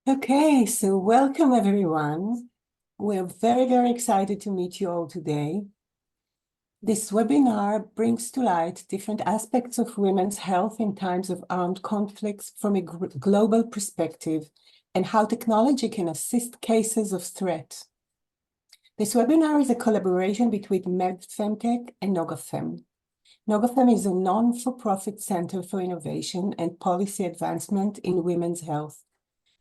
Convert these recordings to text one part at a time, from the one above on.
Okay, so welcome everyone. We're very excited to meet you all today. This webinar brings to light different aspects of women's health in times of armed conflicts from a global perspective and how technology can assist cases of threat. This webinar is a collaboration between MedFemTec and NogaFem. NogaFem is a non-for-profit center for innovation and policy advancement in women's health.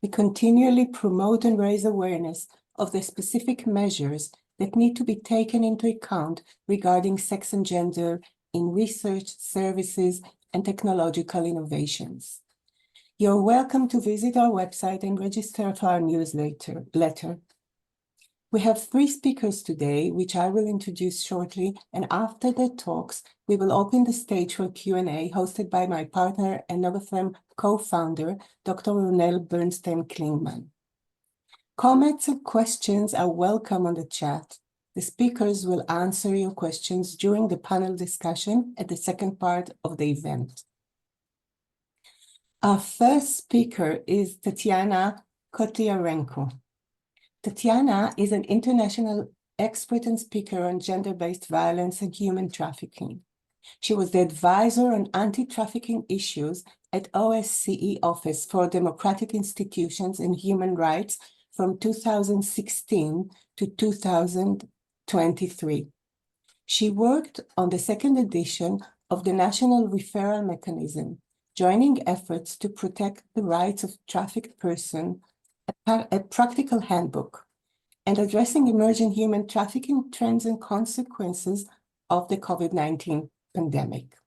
We continually promote and raise awareness of the specific measures that need to be taken into account regarding sex and gender in research, services, and technological innovations. You're welcome to visit our website and register for our newsletter. We have 3 speakers today, which I will introduce shortly, and after their talks, we will open the stage for Q&A hosted by my partner and NogaFem co-founder, Dr. Ronelle Bernstein-Klingman. Comments and questions are welcome on the chat. The speakers will answer your questions during the panel discussion at the second part of the event. Our first speaker is Tatiana Kotlyarenko. Tatiana is an international expert and speaker on gender-based violence and human trafficking. She was the advisor on anti-trafficking issues at OSCE Office for Democratic Institutions and Human Rights from 2016 to 2023. She worked on the second edition of the National Referral Mechanism, joining efforts to protect the rights of trafficked persons, a practical handbook, and addressing emerging human trafficking trends and consequences of the COVID-19 pandemic.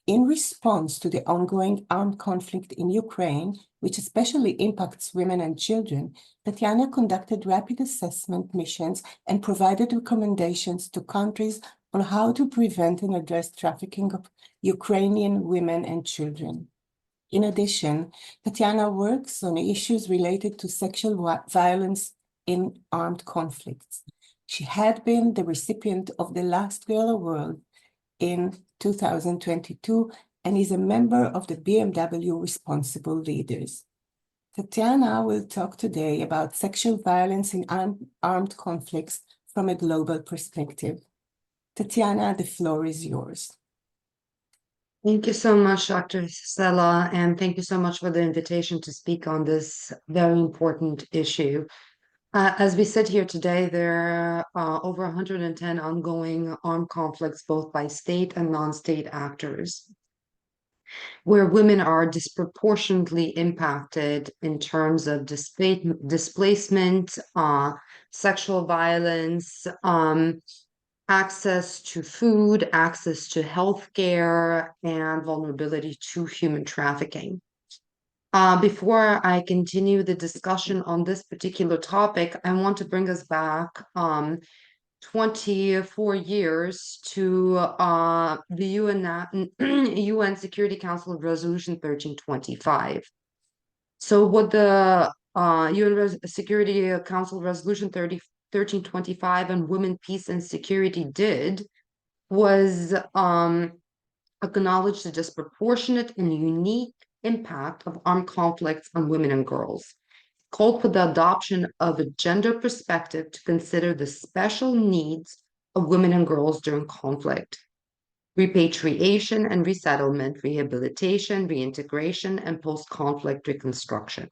In response to the ongoing armed conflict in Ukraine, which especially impacts women and children, Tatiana conducted rapid assessment missions and provided recommendations to countries on how to prevent and address trafficking of Ukrainian women and children. In addition, Tatiana works on issues related to sexual violence in armed conflicts. She had been the recipient of the Last Girl Award in 2022 and is a member of the BMW Responsible Leaders. Tatiana will talk today about sexual violence in armed conflicts from a global perspective. Tatiana, the floor is yours. Thank you so much, Dr. Stella, and thank you so much for the invitation to speak on this very important issue. As we sit here today, there are over 110 ongoing armed conflicts, both by state and non-state actors, where women are disproportionately impacted in terms of displacement, sexual violence, access to food, access to healthcare, and vulnerability to human trafficking. Before I continue the discussion on this particular topic, I want to bring us back 24 years to the UN Security Council Resolution 1325. So what the UN Security Council Resolution 1325 on women, peace, and security did was acknowledge the disproportionate and unique impact of armed conflicts on women and girls, called for the adoption of a gender perspective to consider the special needs of women and girls during conflict, repatriation and resettlement, rehabilitation, reintegration, and post-conflict reconstruction.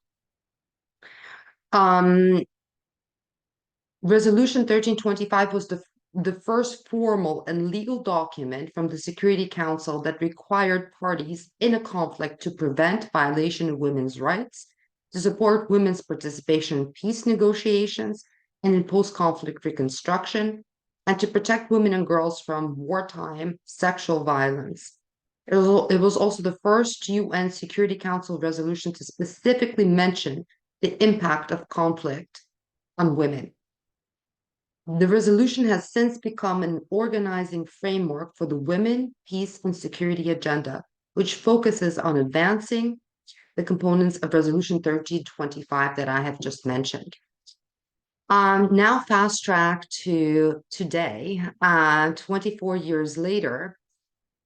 Resolution 1325 was the first formal and legal document from the Security Council that required parties in a conflict to prevent violation of women's rights, to support women's participation in peace negotiations and in post-conflict reconstruction, and to protect women and girls from wartime sexual violence. It was also the first UN Security Council resolution to specifically mention the impact of conflict on women. The resolution has since become an organizing framework for the Women, Peace, and Security agenda, which focuses on advancing the components of Resolution 1325 that I have just mentioned. Now fast track to today, 24 years later,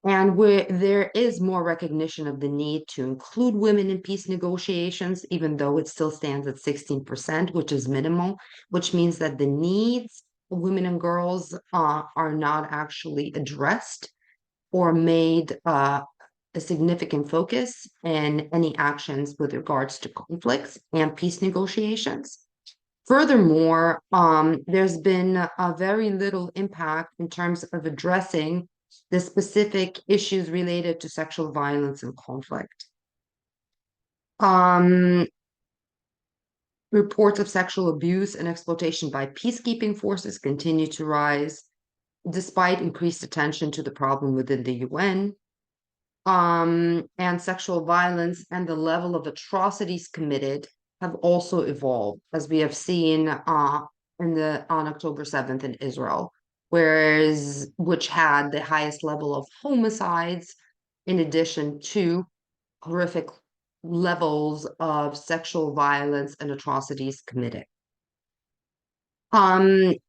And where there is more recognition of the need to include women in peace negotiations, even though it still stands at 16%, which is minimal, which means that the needs of women and girls are not actually addressed or made a significant focus in any actions with regards to conflicts and peace negotiations. Furthermore, there's been a very little impact in terms of addressing the specific issues related to sexual violence and conflict. Reports of sexual abuse and exploitation by peacekeeping forces continue to rise, despite increased attention to the problem within the UN. And sexual violence and the level of atrocities committed have also evolved, as we have seen on October 7th in Israel, which had the highest level of homicides, in addition to horrific levels of sexual violence and atrocities committed.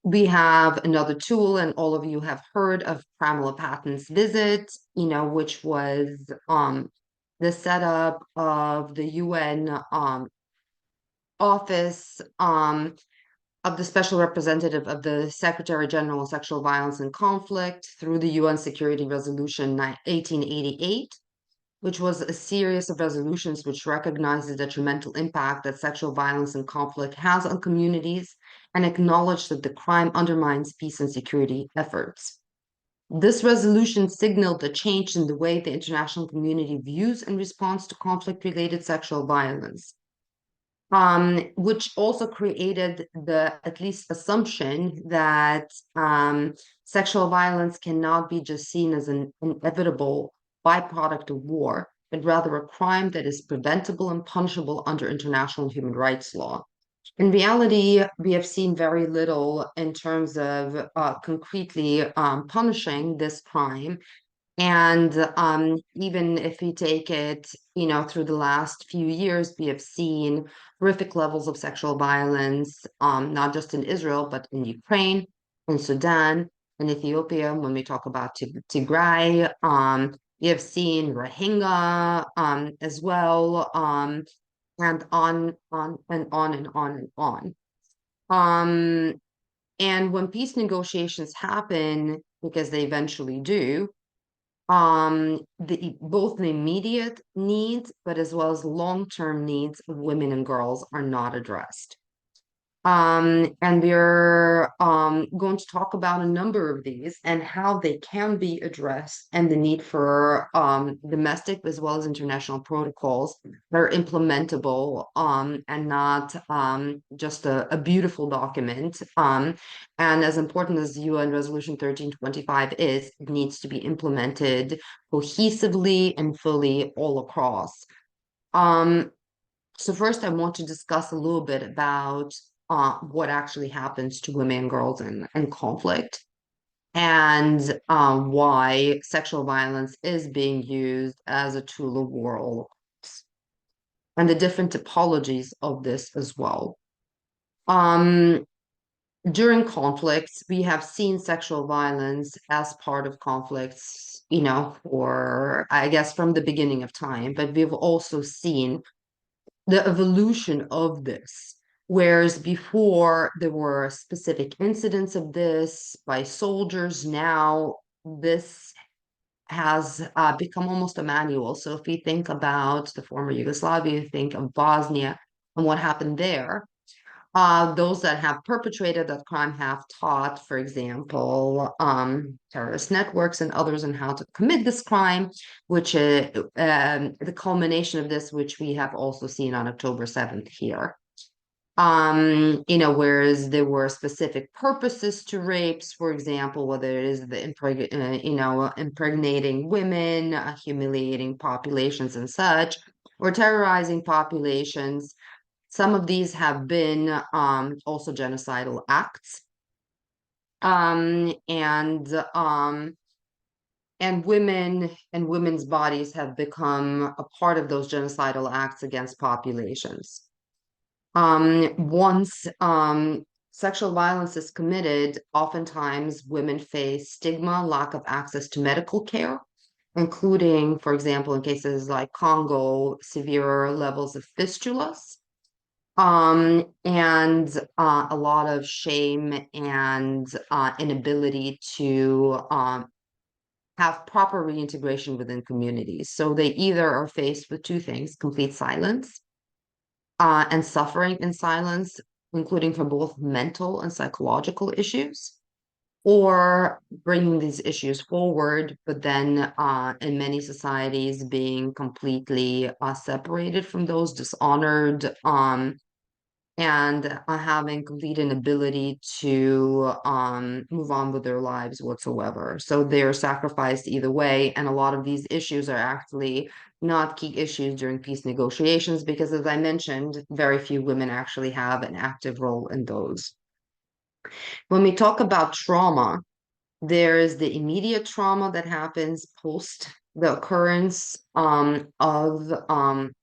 We have another tool, and all of you have heard of Pramila Paten's visit, which was the setup of the UN office of the special representative of the Secretary General of Sexual Violence and Conflict through the UN Security Resolution 1888, which was a series of resolutions which recognized the detrimental impact that sexual violence and conflict has on communities and acknowledged that the crime undermines peace and security efforts. This resolution signaled a change in the way the international community views and responds to conflict-related sexual violence, which also created the at least assumption that sexual violence cannot be just seen as an inevitable byproduct of war, but rather a crime that is preventable and punishable under international human rights law. In reality, we have seen very little in terms of concretely punishing this crime. And even if we take it, through the last few years, we have seen horrific levels of sexual violence, not just in Israel, but in Ukraine, in Sudan, in Ethiopia. When we talk about Tigray, we have seen Rohingya as well, and on and on and on and on. And when peace negotiations happen, because they eventually do, both the immediate needs, but as well as long-term needs of women and girls are not addressed. And we're going to talk about a number of these and how they can be addressed, and the need for domestic as well as international protocols that are implementable and not just a beautiful document. And as important as UN Resolution 1325 is, it needs to be implemented cohesively and fully all across. So first, I want to discuss a little bit about what actually happens to women and girls in conflict, and why sexual violence is being used as a tool of war all across, and the different typologies of this as well. During conflicts, we have seen sexual violence as part of conflicts, for, I guess, from the beginning of time, but we've also seen the evolution of this. Whereas before there were specific incidents of this by soldiers, now this has become almost a manual. So if we think about the former Yugoslavia, think of Bosnia and what happened there, those that have perpetrated that crime have taught, for example, terrorist networks and others on how to commit this crime, which the culmination of this, which we have also seen on October 7th here. Whereas there were specific purposes to rapes, for example, whether it is the impregnating women, humiliating populations and such, or terrorizing populations. Some of these have been also genocidal acts. And women and women's bodies have become a part of those genocidal acts against populations. Once sexual violence is committed, oftentimes women face stigma, lack of access to medical care, including, for example, in cases like Congo, severe levels of fistulas, and a lot of shame and inability to have proper reintegration within communities. So they either are faced with two things: complete silence and suffering in silence, including for both mental and psychological issues, or bringing these issues forward, but then in many societies being completely separated from those, dishonored, and having complete inability to move on with their lives whatsoever. So they're sacrificed either way, and a lot of these issues are actually not key issues during peace negotiations because, as I mentioned, very few women actually have an active role in those. When we talk about trauma, there is the immediate trauma that happens post the occurrence of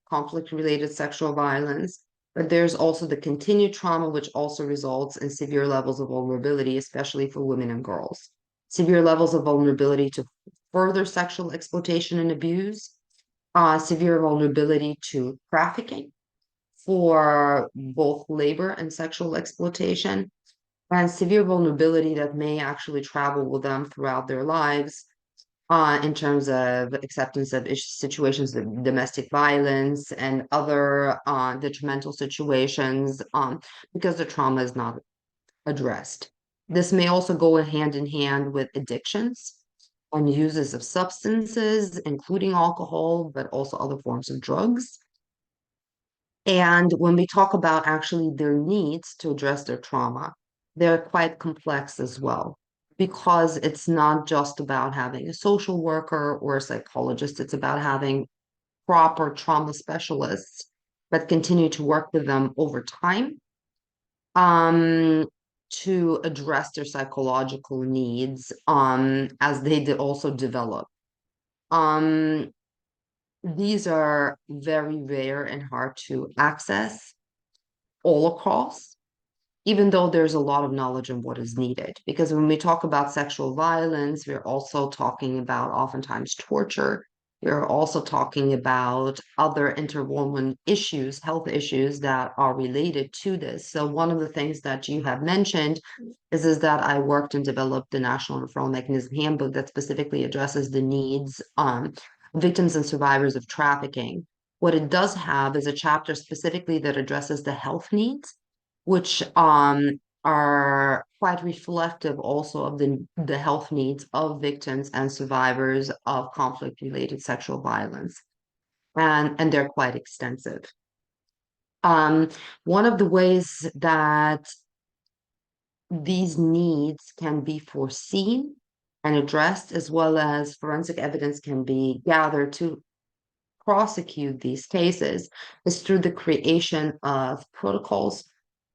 conflict-related sexual violence, but there's also the continued trauma, which also results in severe levels of vulnerability, especially for women and girls. Severe levels of vulnerability to further sexual exploitation and abuse, severe vulnerability to trafficking for both labor and sexual exploitation, and severe vulnerability that may actually travel with them throughout their lives, in terms of acceptance of situations of domestic violence and other detrimental situations, because the trauma is not addressed. This may also go hand in hand with addictions and uses of substances, including alcohol, but also other forms of drugs. And when we talk about actually their needs to address their trauma, they're quite complex as well, because it's not just about having a social worker or a psychologist, it's about having proper trauma specialists that continue to work with them over time, to address their psychological needs as they also develop. Um, these are very rare and hard to access all across, even though there's a lot of knowledge on what is needed. Because when we talk about sexual violence, we're also talking about oftentimes torture. We're also talking about other interwoven issues, health issues that are related to this. So one of the things that you have mentioned is that I worked and developed the National Referral Mechanism Handbook that specifically addresses the needs victims and survivors of trafficking. What it does have is a chapter specifically that addresses the health needs, which are quite reflective also of the health needs of victims and survivors of conflict-related sexual violence. And they're quite extensive. One of the ways that these needs can be foreseen and addressed, as well as forensic evidence can be gathered to prosecute these cases, is through the creation of protocols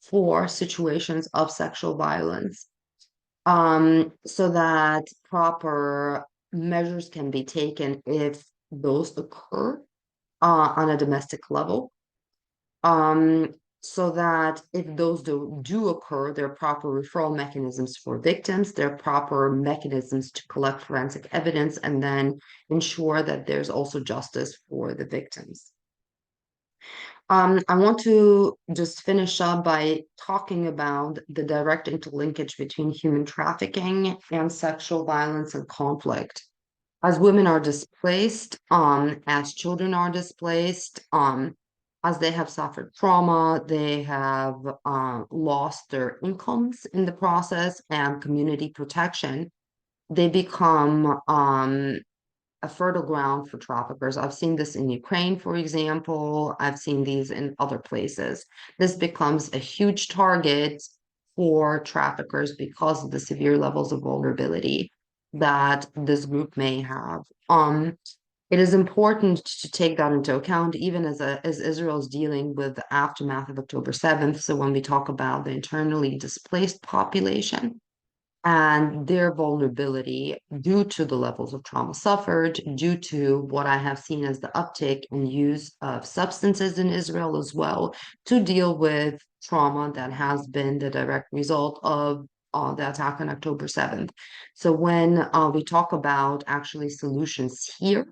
for situations of sexual violence, so that proper measures can be taken if those occur on a domestic level, so that if those do occur, there are proper referral mechanisms for victims, there are proper mechanisms to collect forensic evidence, and then ensure that there's also justice for the victims. I want to just finish up by talking about the direct interlinkage between human trafficking and sexual violence and conflict. As women are displaced, as children are displaced, as they have suffered trauma, they have lost their incomes in the process and community protection. They become a fertile ground for traffickers. I've seen this in Ukraine, for example. I've seen these in other places. This becomes a huge target for traffickers because of the severe levels of vulnerability that this group may have. It is important to take that into account, even as Israel is dealing with the aftermath of October 7th. So when we talk about the internally displaced population and their vulnerability due to the levels of trauma suffered, due to what I have seen as the uptick in use of substances in Israel as well, to deal with trauma that has been the direct result of the attack on October 7th. So when we talk about actually solutions here,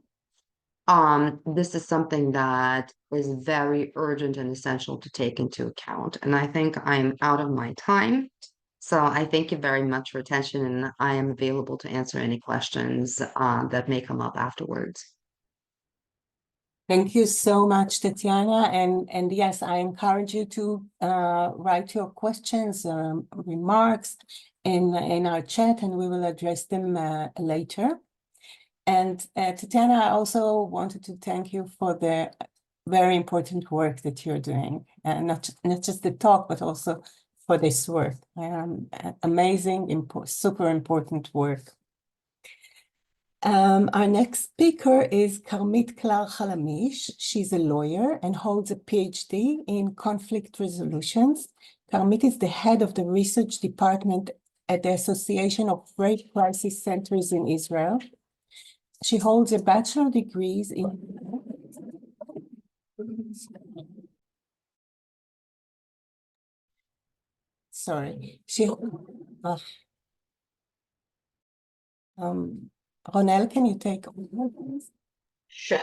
this is something that is very urgent and essential to take into account. And I think I'm out of my time. So I thank you very much for attention, and I am available to answer any questions that may come up afterwards. Thank you so much, Tatiana. And yes, I encourage you to write your questions, remarks in our chat, and we will address them later. And Tatiana, I also wanted to thank you for the very important work that you're doing, not just the talk, but also for this work. Amazing, super important work. Our next speaker is Carmit Klar Halamish. She's a lawyer and holds a Ph.D. in conflict resolutions. Carmit is the head of the research department at the Association of Rape Crisis Centers in Israel. She holds a bachelor degree in Ronel, can you take over, please? Sure.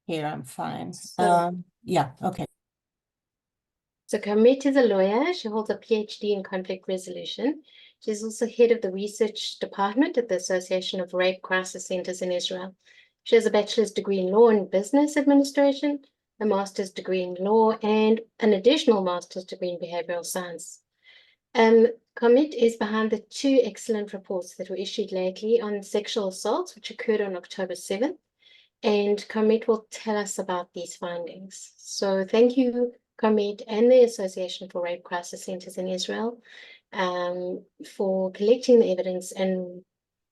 Here, I'm fine. So- Yeah, okay. So Carmit is a lawyer. She holds a PhD in conflict resolution. She's also head of the research department at the Association of Rape Crisis Centers in Israel. She has a bachelor's degree in law and business administration, a master's degree in law, and an additional master's degree in behavioral science. Carmit is behind the two excellent reports that were issued lately on sexual assaults, which occurred on October 7th. And Carmit will tell us about these findings. So thank you, Carmit, and the Association for Rape Crisis Centers in Israel for collecting the evidence and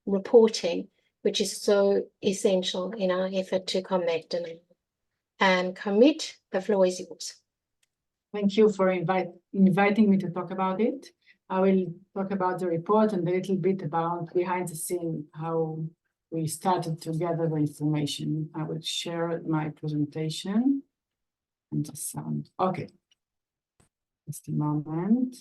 reporting, which is so essential in our effort to combat denial. And Carmit, the floor is yours. Thank you for inviting me to talk about it. I will talk about the report and a little bit about behind the scene, how we started to gather the information. I will share my presentation and the sound. Okay. Just a moment.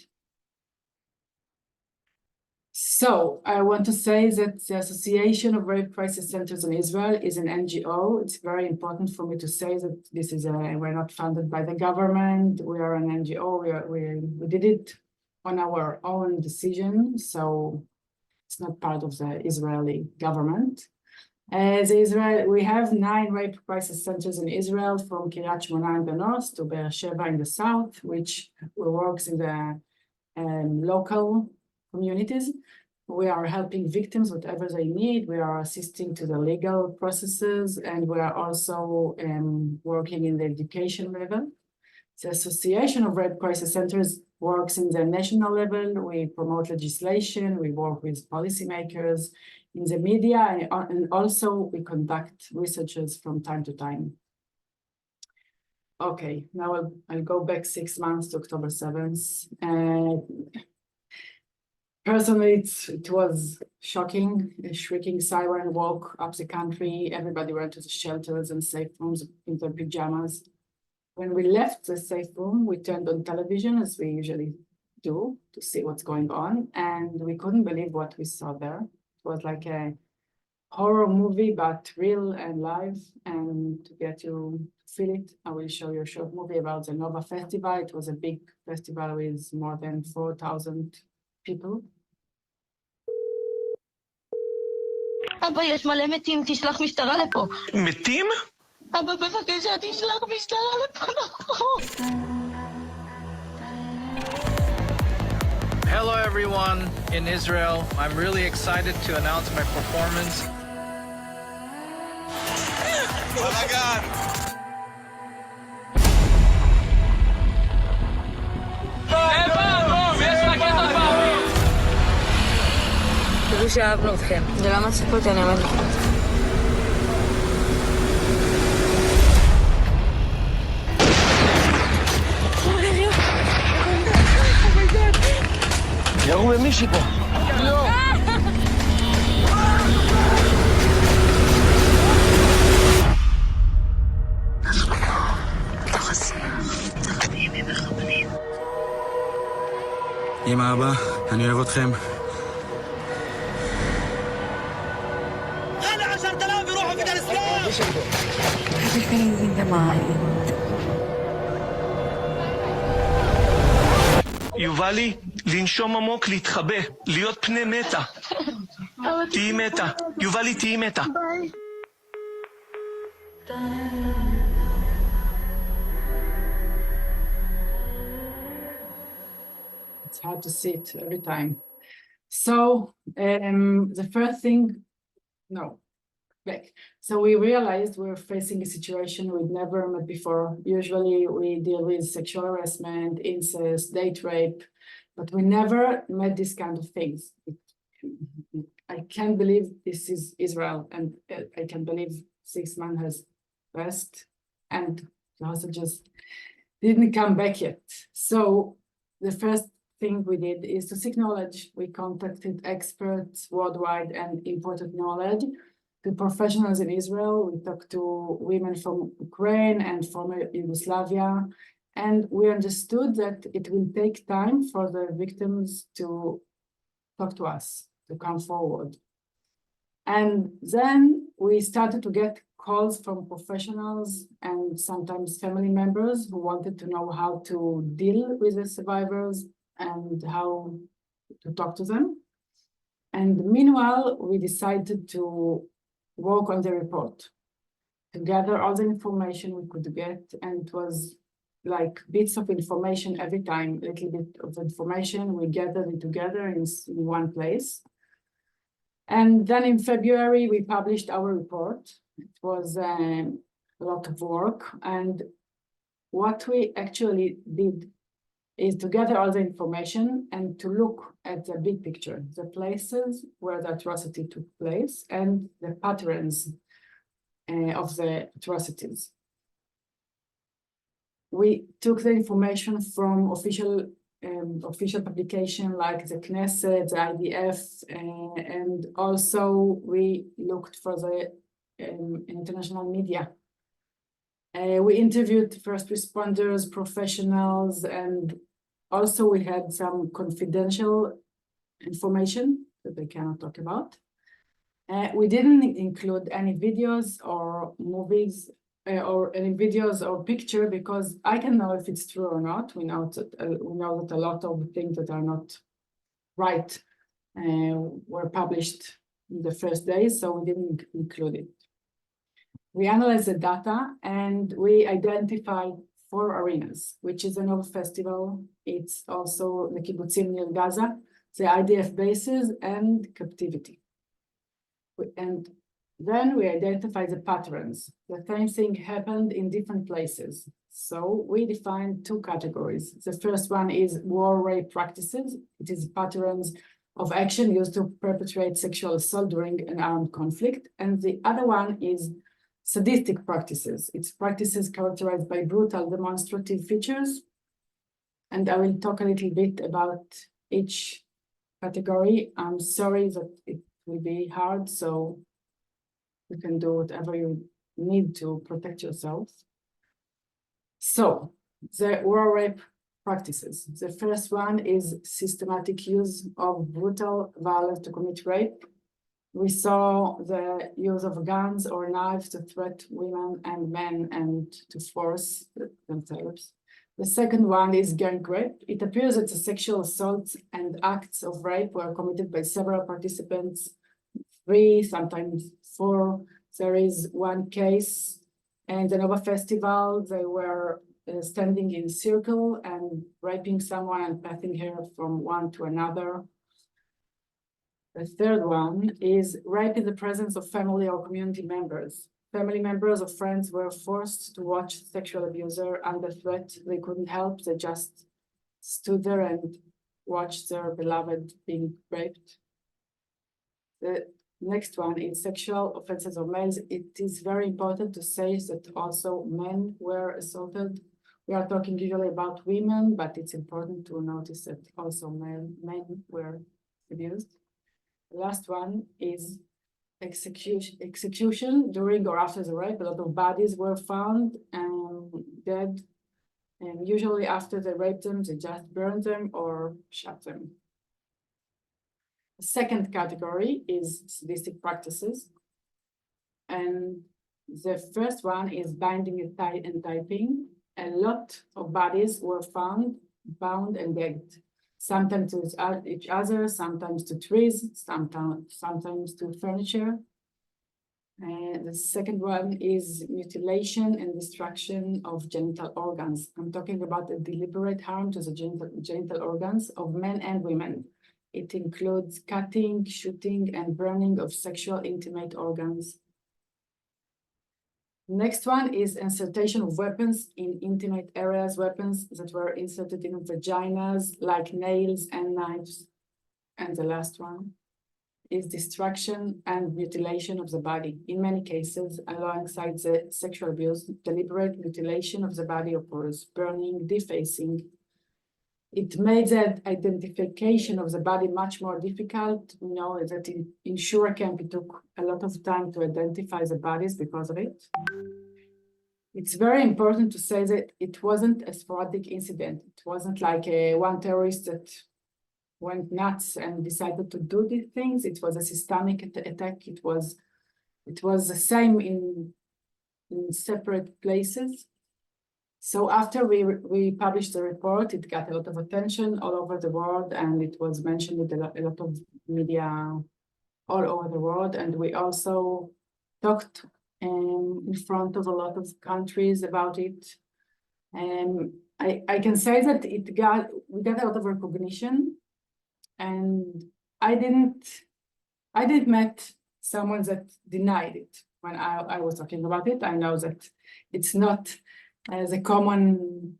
So I want to say that the Association of Rape Crisis Centers in Israel is an NGO. It's very important for me to say that this is we're not funded by the government. We are an NGO. We did it on our own decision. So it's not part of the Israeli government. We have 9 rape crisis centers in Israel, from Kiryat Shmona in the north to Be'er Sheva in the south, which works in the local communities. We are helping victims whatever they need. We are assisting to the legal processes, and we are also working in the education level. The Association of Rape Crisis Centers works in the national level. We promote legislation. We work with policymakers in the media, and also we conduct researches from time to time. Okay, now I'll go back 6 months to October 7th. Personally, it was shocking. A shrieking siren woke up the country. Everybody went to the shelters and safe rooms in their pajamas. When we left the safe room, we turned on television, as we usually do, to see what's going on, and we couldn't believe what we saw there. It was like a horror movie, but real and live. And to get you to feel it, I will show you a short movie about the Nova Festival. It was a big festival with more than 4,000 people. אבא, יש מלא מתים, תשלח משטרה לפה. מתים? אבא, בבקשה, תשלח משטרה לפה. Hello everyone in Israel. I'm really excited to announce my performance. Balagan! תראו שאהבנו אתכם. ולמה תספרו אותי, אני עומד לחוץ. ירו במישהי פה. לא! אמא, אבא, אני אוהב אתכם. خلي 10,000 يروحوا في الاسلام. יובלי, לנשום עמוק, להתחבא, להיות פני מתה. תהי מתה. יובלי, תהי מתה. It's hard to see it every time. So the first thing, no, back. So we realized we're facing a situation we'd never met before. Usually we deal with sexual harassment, incest, date rape, but we never met this kind of things. I can't believe this is Israel, and I can't believe 6 months has passed and the hostages didn't come back yet. So the first thing we did is to seek knowledge. We contacted experts worldwide and imported knowledge to professionals in Israel. We talked to women from Ukraine and former Yugoslavia, and we understood that it will take time for the victims to talk to us, to come forward. And then we started to get calls from professionals and sometimes family members who wanted to know how to deal with the survivors and how to talk to them. And meanwhile, we decided to work on the report, to gather all the information we could get. And it was like bits of information every time, a little bit of information. We gathered it together in one place. And then in February, we published our report. It was a lot of work. And what we actually did is to gather all the information and to look at the big picture, the places where the atrocity took place and the patterns of the atrocities. We took the information from official publication like the Knesset, the IDF, and also we looked for the international media. We interviewed first responders, professionals, and also we had some confidential information that I cannot talk about. We didn't include any videos or movies or any videos or picture because I can know if it's true or not. We know that a lot of things that are not right were published in the first days, so we didn't include it. We analyzed the data and we identified 4 arenas, which is the Nova Festival. It's also the kibbutzim near Gaza, the IDF bases, and captivity. And then we identified the patterns. The same thing happened in different places. So we defined 2 categories. The first one is war rape practices. It is patterns of action used to perpetrate sexual assault during an armed conflict. And the other one is sadistic practices. It's practices characterized by brutal demonstrative features. And I will talk a little bit about each category. I'm sorry that it will be hard, so you can do whatever you need to protect yourself. So the war rape practices. The first one is systematic use of brutal violence to commit rape. We saw the use of guns or knives to threaten women and men and to force themselves. The second one is gang rape. It appears that the sexual assaults and acts of rape were committed by several participants, 3, sometimes 4. There is one case in the Nova Festival. They were standing in a circle and raping someone and passing her from one to another. The third one is rape in the presence of family or community members. Family members or friends were forced to watch sexual abuser under threat. They couldn't help. They just stood there and watched their beloved being raped. The next one is sexual offenses of males. It is very important to say that also men were assaulted. We are talking usually about women, but it's important to notice that also men were abused. The last one is execution during or after the rape. A lot of bodies were found dead And usually after they rape them, they just burn them or shot them. The second category is sadistic practices. And the first one is binding and typing. A lot of bodies were found bound and gagged, sometimes to each other, sometimes to trees, sometimes to furniture. And the second one is mutilation and destruction of genital organs. I'm talking about the deliberate harm to the genital organs of men and women. It includes cutting, shooting, and burning of sexual intimate organs. Next one is insertion of weapons in intimate areas, weapons that were inserted in vaginas, like nails and knives. And the last one is destruction and mutilation of the body. In many cases, alongside the sexual abuse, deliberate mutilation of the body occurs, burning, defacing. It made the identification of the body much more difficult. We know that in Shura camp, it took a lot of time to identify the bodies because of it. It's very important to say that it wasn't a sporadic incident. It wasn't like one terrorist that went nuts and decided to do these things. It was a systemic attack. It was the same in separate places. So after we published the report, it got a lot of attention all over the world, and it was mentioned with a lot of media all over the world. And we also talked in front of a lot of countries about it. And I can say that we got a lot of recognition. And I didn't met someone that denied it when I was talking about it. I know that it's not as a common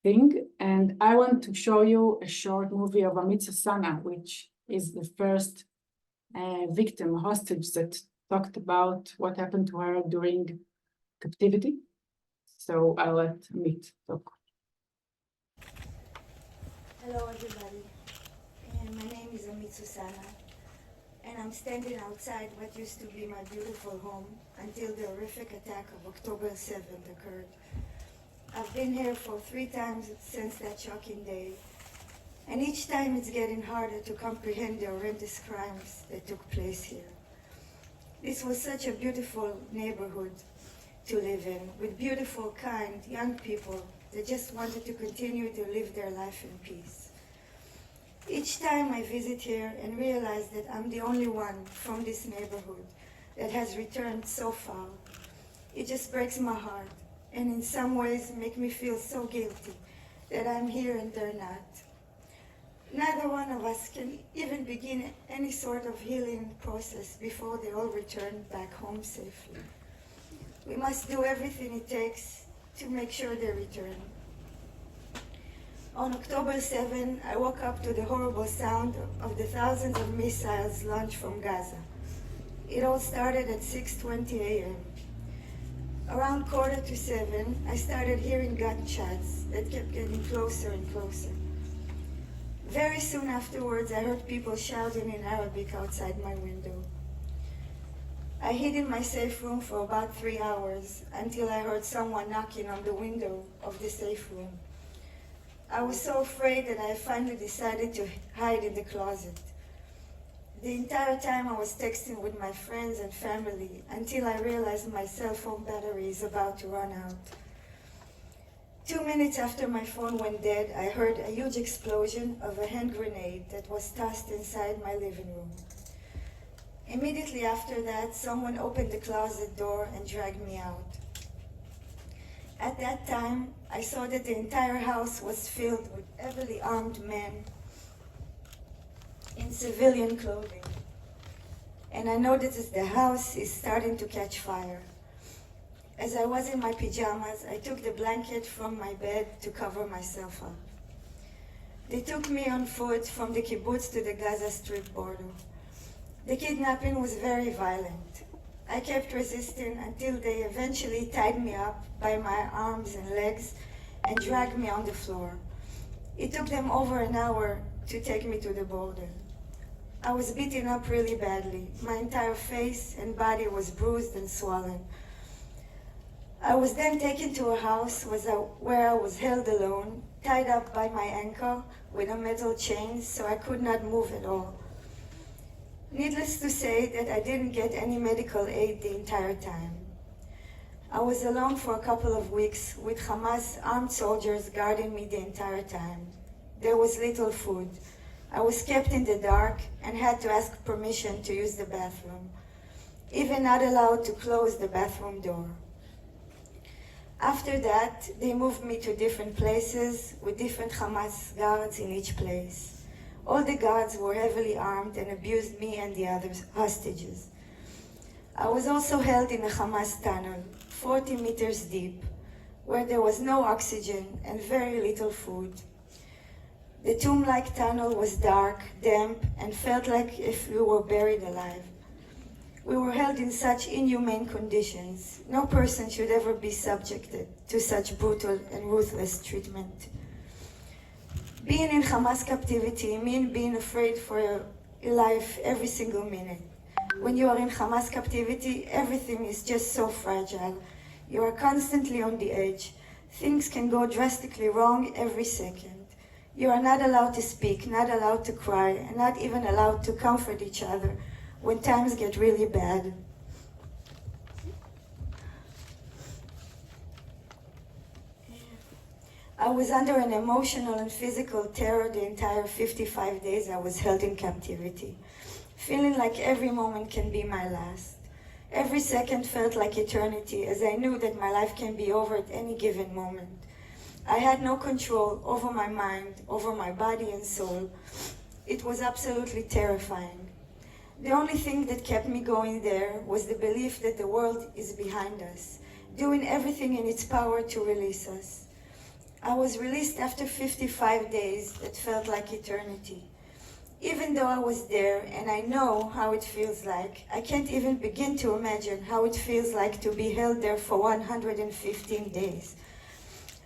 thing. And I want to show you a short movie of Amit Sassana, which is the first victim, hostage, that talked about what happened to her during captivity. So I'll let Amit talk. Hello, everybody. My name is Amit Sassana, and I'm standing outside what used to be my beautiful home until the horrific attack of October 7th occurred. I've been here for 3 times since that shocking day, and each time it's getting harder to comprehend the horrendous crimes that took place here. This was such a beautiful neighborhood to live in, with beautiful, kind, young people that just wanted to continue to live their life in peace. Each time I visit here and realize that I'm the only one from this neighborhood that has returned so far, it just breaks my heart, and in some ways make me feel so guilty that I'm here and they're not. Neither one of us can even begin any sort of healing process before they all return back home safely. We must do everything it takes to make sure they return. On October 7, I woke up to the horrible sound of the thousands of missiles launched from Gaza. It all started at 6:20 a.m. Around 6:45, I started hearing gunshots that kept getting closer and closer. Very soon afterwards, I heard people shouting in Arabic outside my window. I hid in my safe room for about 3 hours until I heard someone knocking on the window of the safe room. I was so afraid that I finally decided to hide in the closet. The entire time I was texting with my friends and family until I realized my cell phone battery is about to run out. 2 minutes after my phone went dead, I heard a huge explosion of a hand grenade that was tossed inside my living room. Immediately after that, someone opened the closet door and dragged me out. At that time, I saw that the entire house was filled with heavily armed men in civilian clothing. And I noticed the house is starting to catch fire. As I was in my pajamas, I took the blanket from my bed to cover myself up. They took me on foot from the kibbutz to the Gaza Strip border. The kidnapping was very violent. I kept resisting until they eventually tied me up by my arms and legs and dragged me on the floor. It took them over an hour to take me to the border. I was beaten up really badly. My entire face and body was bruised and swollen. I was then taken to a house where I was held alone, tied up by my ankle with a metal chain so I could not move at all. Needless to say that I didn't get any medical aid the entire time. I was alone for a couple of weeks with Hamas armed soldiers guarding me the entire time. There was little food. I was kept in the dark and had to ask permission to use the bathroom, even not allowed to close the bathroom door. After that, they moved me to different places with different Hamas guards in each place. All the guards were heavily armed and abused me and the other hostages. I was also held in a Hamas tunnel, 40 meters deep, where there was no oxygen and very little food. The tomb-like tunnel was dark, damp, and felt like if we were buried alive. We were held in such inhumane conditions. No person should ever be subjected to such brutal and ruthless treatment. Being in Hamas captivity means being afraid for your life every single minute. When you are in Hamas captivity, everything is just so fragile. You are constantly on the edge. Things can go drastically wrong every second. You are not allowed to speak, not allowed to cry, and not even allowed to comfort each other when times get really bad. I was under an emotional and physical terror the entire 55 days I was held in captivity, feeling like every moment can be my last. Every second felt like eternity, as I knew that my life can be over at any given moment. I had no control over my mind, over my body and soul. It was absolutely terrifying. The only thing that kept me going there was the belief that the world is behind us, doing everything in its power to release us. I was released after 55 days that felt like eternity. Even though I was there and I know how it feels like, I can't even begin to imagine how it feels like to be held there for 115 days.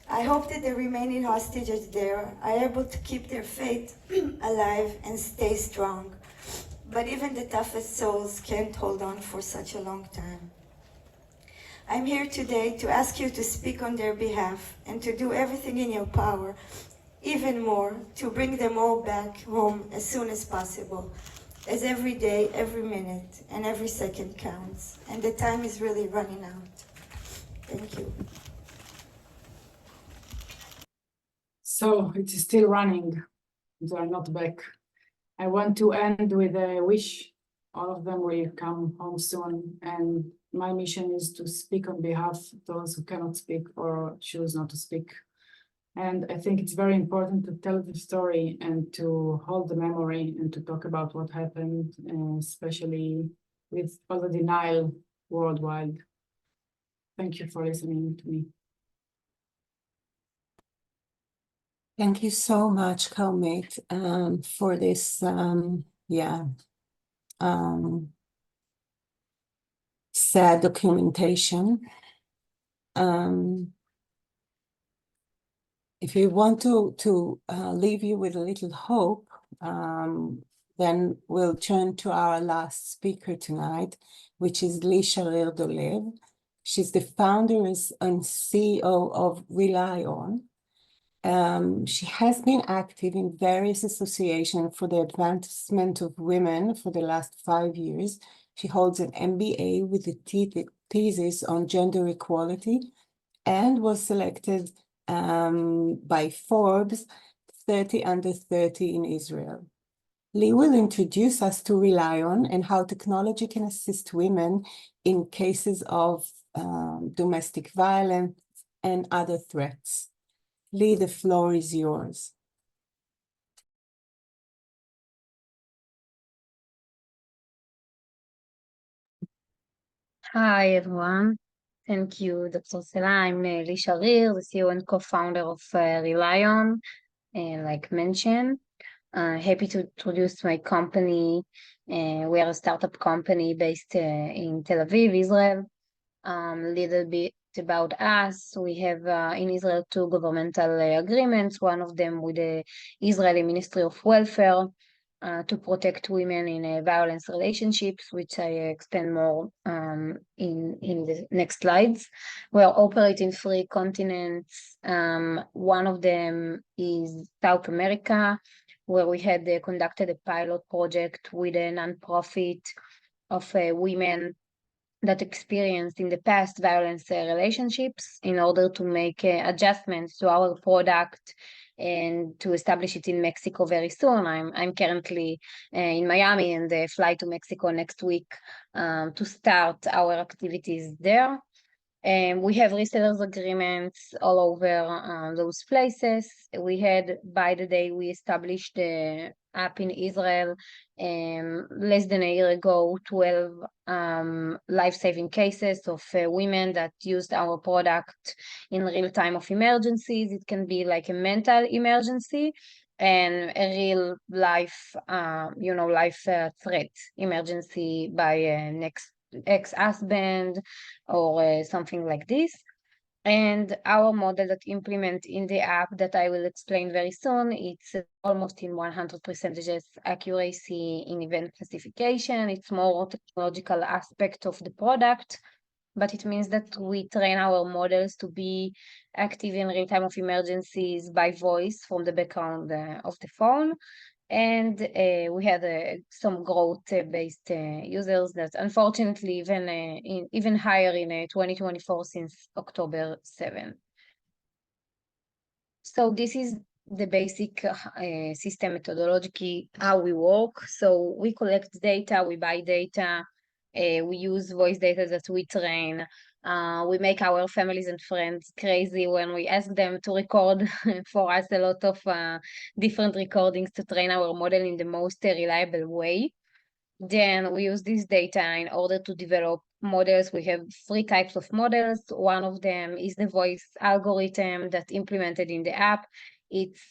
I hope that the remaining hostages there are able to keep their faith alive and stay strong. But even the toughest souls can't hold on for such a long time. I'm here today to ask you to speak on their behalf and to do everything in your power, even more, to bring them all back home as soon as possible, as every day, every minute, and every second counts, and the time is really running out. Thank you. So it is still running. They are not back. I want to end with a wish. All of them will come home soon. And my mission is to speak on behalf of those who cannot speak or choose not to speak. And I think it's very important to tell the story and to hold the memory and to talk about what happened, especially with all the denial worldwide. Thank you for listening to me. Thank you so much, Carmit, for this, sad documentation. If we want to leave you with a little hope, then we'll turn to our last speaker tonight, which is Sharir-Dolev. She's the founder and CEO of Relyon. She has been active in various associations for the advancement of women for the last 5 years. She holds an MBA with a thesis on gender equality and was selected by Forbes 30 under 30 in Israel. Lee will introduce us to Relyon and how technology can assist women in cases of domestic violence and other threats. Lee, the floor is yours. Hi, everyone. Thank you, Dr. Sela. I'm Lee Sharir, the CEO and co-founder of Relyon, like mentioned. Happy to introduce my company. We are a startup company based in Tel Aviv, Israel. Little bit about us. We have in Israel 2 governmental agreements, one of them with the Israeli Ministry of Welfare, to protect women in violence relationships, which I explain more in the next slides. We are operating 3 continents. One of them is South America, where we had conducted a pilot project with a nonprofit of women that experienced in the past violence relationships in order to make adjustments to our product and to establish it in Mexico very soon. I'm currently in Miami and fly to Mexico next week to start our activities there. We have resellers agreements all over those places. We had, by the day we established the app in Israel, less than a year ago, 12 life-saving cases of women that used our product in real time of emergencies. It can be like a mental emergency and a real life, life threat emergency by next ex-husband or something like this. And our model that implement in the app that I will explain very soon, it's almost in 100% accuracy in event classification. It's more technological aspect of the product, but it means that we train our models to be active in real time of emergencies by voice from the background of the phone. And we had some growth-based users that unfortunately even higher in 2024 since October 7. So this is the basic system methodology, how we work. So we collect data, we buy data, we use voice data that we train. We make our families and friends crazy when we ask them to record for us a lot of different recordings to train our model in the most reliable way. Then we use this data in order to develop models. We have 3 types of models. One of them is the voice algorithm that implemented in the app. It's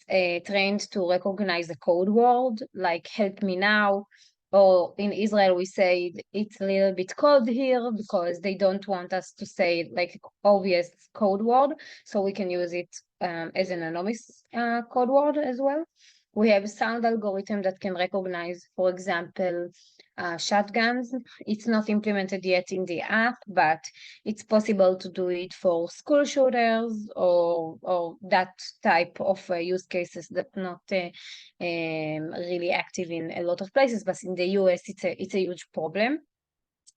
trained to recognize a code word like help me now. Or in Israel, we say it's a little bit cold here because they don't want us to say like obvious code word. So we can use it as an anonymous code word as well. We have a sound algorithm that can recognize, for example, shotguns. It's not implemented yet in the app, but it's possible to do it for school shooters or that type of use cases that not really active in a lot of places, but in the US it's a huge problem.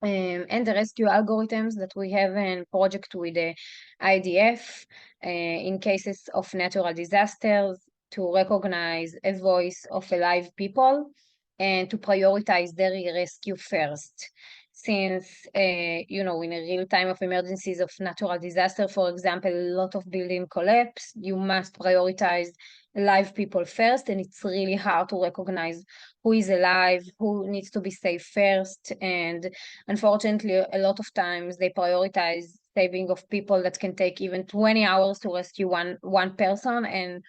And the rescue algorithms that we have in project with the IDF in cases of natural disasters to recognize a voice of alive people and to prioritize their rescue first. Since, in a real time of emergencies of natural disaster, for example, a lot of building collapse, you must prioritize alive people first, and it's really hard to recognize who is alive, who needs to be safe first. And unfortunately, a lot of times they prioritize saving of people that can take even 20 hours to rescue one person, and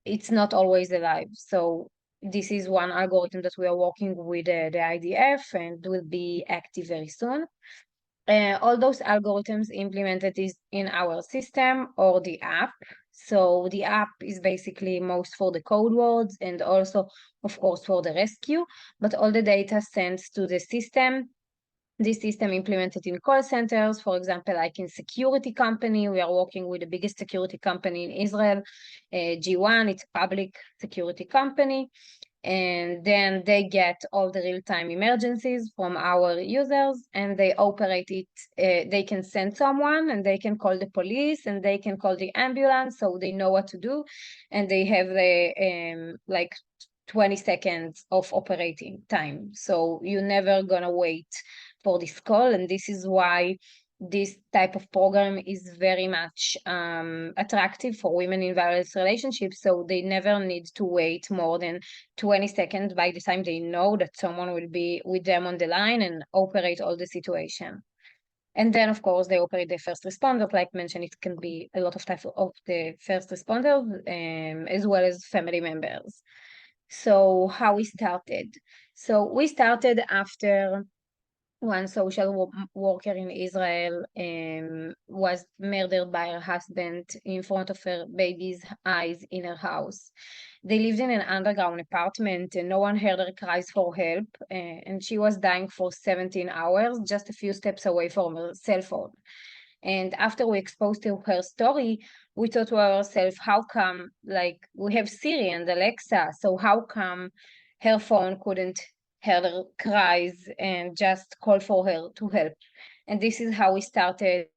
it's not always alive. So this is one algorithm that we are working with the IDF and will be active very soon. All those algorithms implemented is in our system or the app. So the app is basically most for the code words and also, of course, for the rescue, but all the data sends to the system. This system implemented in call centers, for example, like in security company. We are working with the biggest security company in Israel, G1, it's a public security company. And then they get all the real-time emergencies from our users and they operate it. They can send someone and they can call the police and they can call the ambulance, so they know what to do. And they have the like 20 seconds of operating time. So you're never gonna wait for this call, and this is why this type of program is very much attractive for women in violence relationships. So they never need to wait more than 20 seconds by the time they know that someone will be with them on the line and operate all the situation. And then, of course, they operate the first responders. Like mentioned, it can be a lot of types of the first responders as well as family members. So how we started? So we started after one social worker in Israel was murdered by her husband in front of her baby's eyes in her house. They lived in an underground apartment and no one heard her cries for help. And she was dying for 17 hours, just a few steps away from her cell phone. And after we exposed to her story, we thought to ourselves, how come, like, we have Siri and Alexa, so how come her phone couldn't hear her cries and just call for her to help? And this is how we started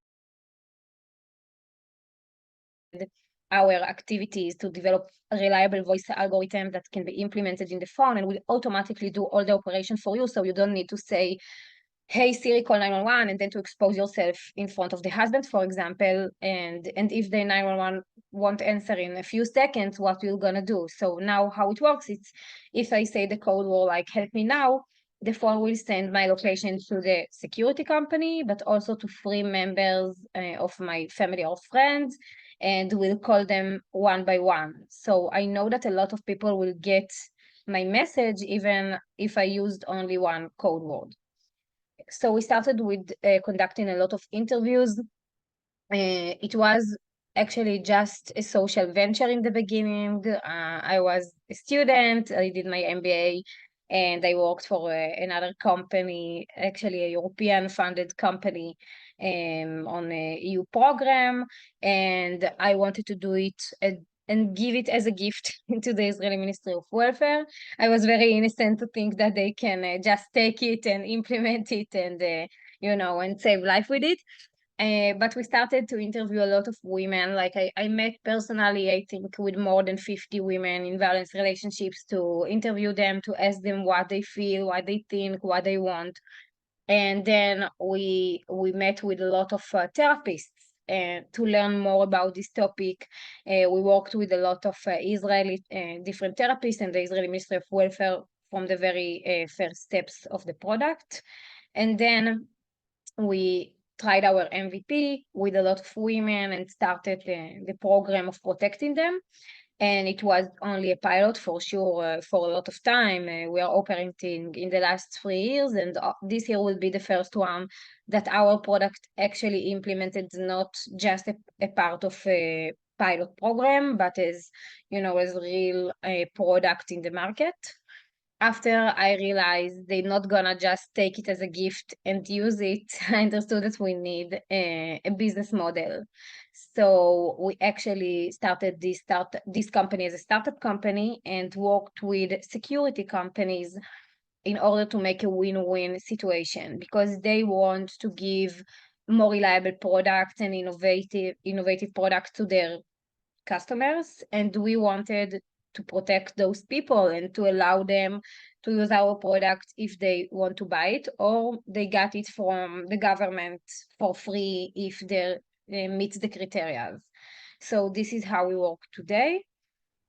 our activities to develop a reliable voice algorithm that can be implemented in the phone and will automatically do all the operation for you, so you don't need to say, hey Siri, call 911, and then to expose yourself in front of the husband, for example, and if the 911 won't answer in a few seconds, what we're gonna do. So now how it works, it's if I say the code word like help me now, the phone will send my location to the security company, but also to 3 members of my family or friends, and we'll call them one by one. So I know that a lot of people will get my message even if I used only one code word. So we started with conducting a lot of interviews. It was actually just a social venture in the beginning. I was a student, I did my MBA, and I worked for another company, actually a European funded company on a EU program, and I wanted to do it and give it as a gift to the Israeli Ministry of Welfare. I was very innocent to think that they can just take it and implement it and, and save life with it. But we started to interview a lot of women. Like I met personally, I think, with more than 50 women in various relationships to interview them, to ask them what they feel, what they think, what they want. And then we met with a lot of therapists to learn more about this topic. We worked with a lot of Israeli different therapists and the Israeli Ministry of Welfare from the very first steps of the product. And then we tried our MVP with a lot of women and started the program of protecting them. And it was only a pilot for sure for a lot of time. We are operating in the last 3 years, and this year will be the first one that our product actually implemented, not just a part of a pilot program, but as as real product in the market. After I realized they're not gonna just take it as a gift and use it, I understood that we need a business model. So we actually started this company as a startup company and worked with security companies in order to make a win-win situation, because they want to give more reliable products and innovative products to their customers, and we wanted to protect those people and to allow them to use our product if they want to buy it, or they got it from the government for free if they meet the criteria. So this is how we work today.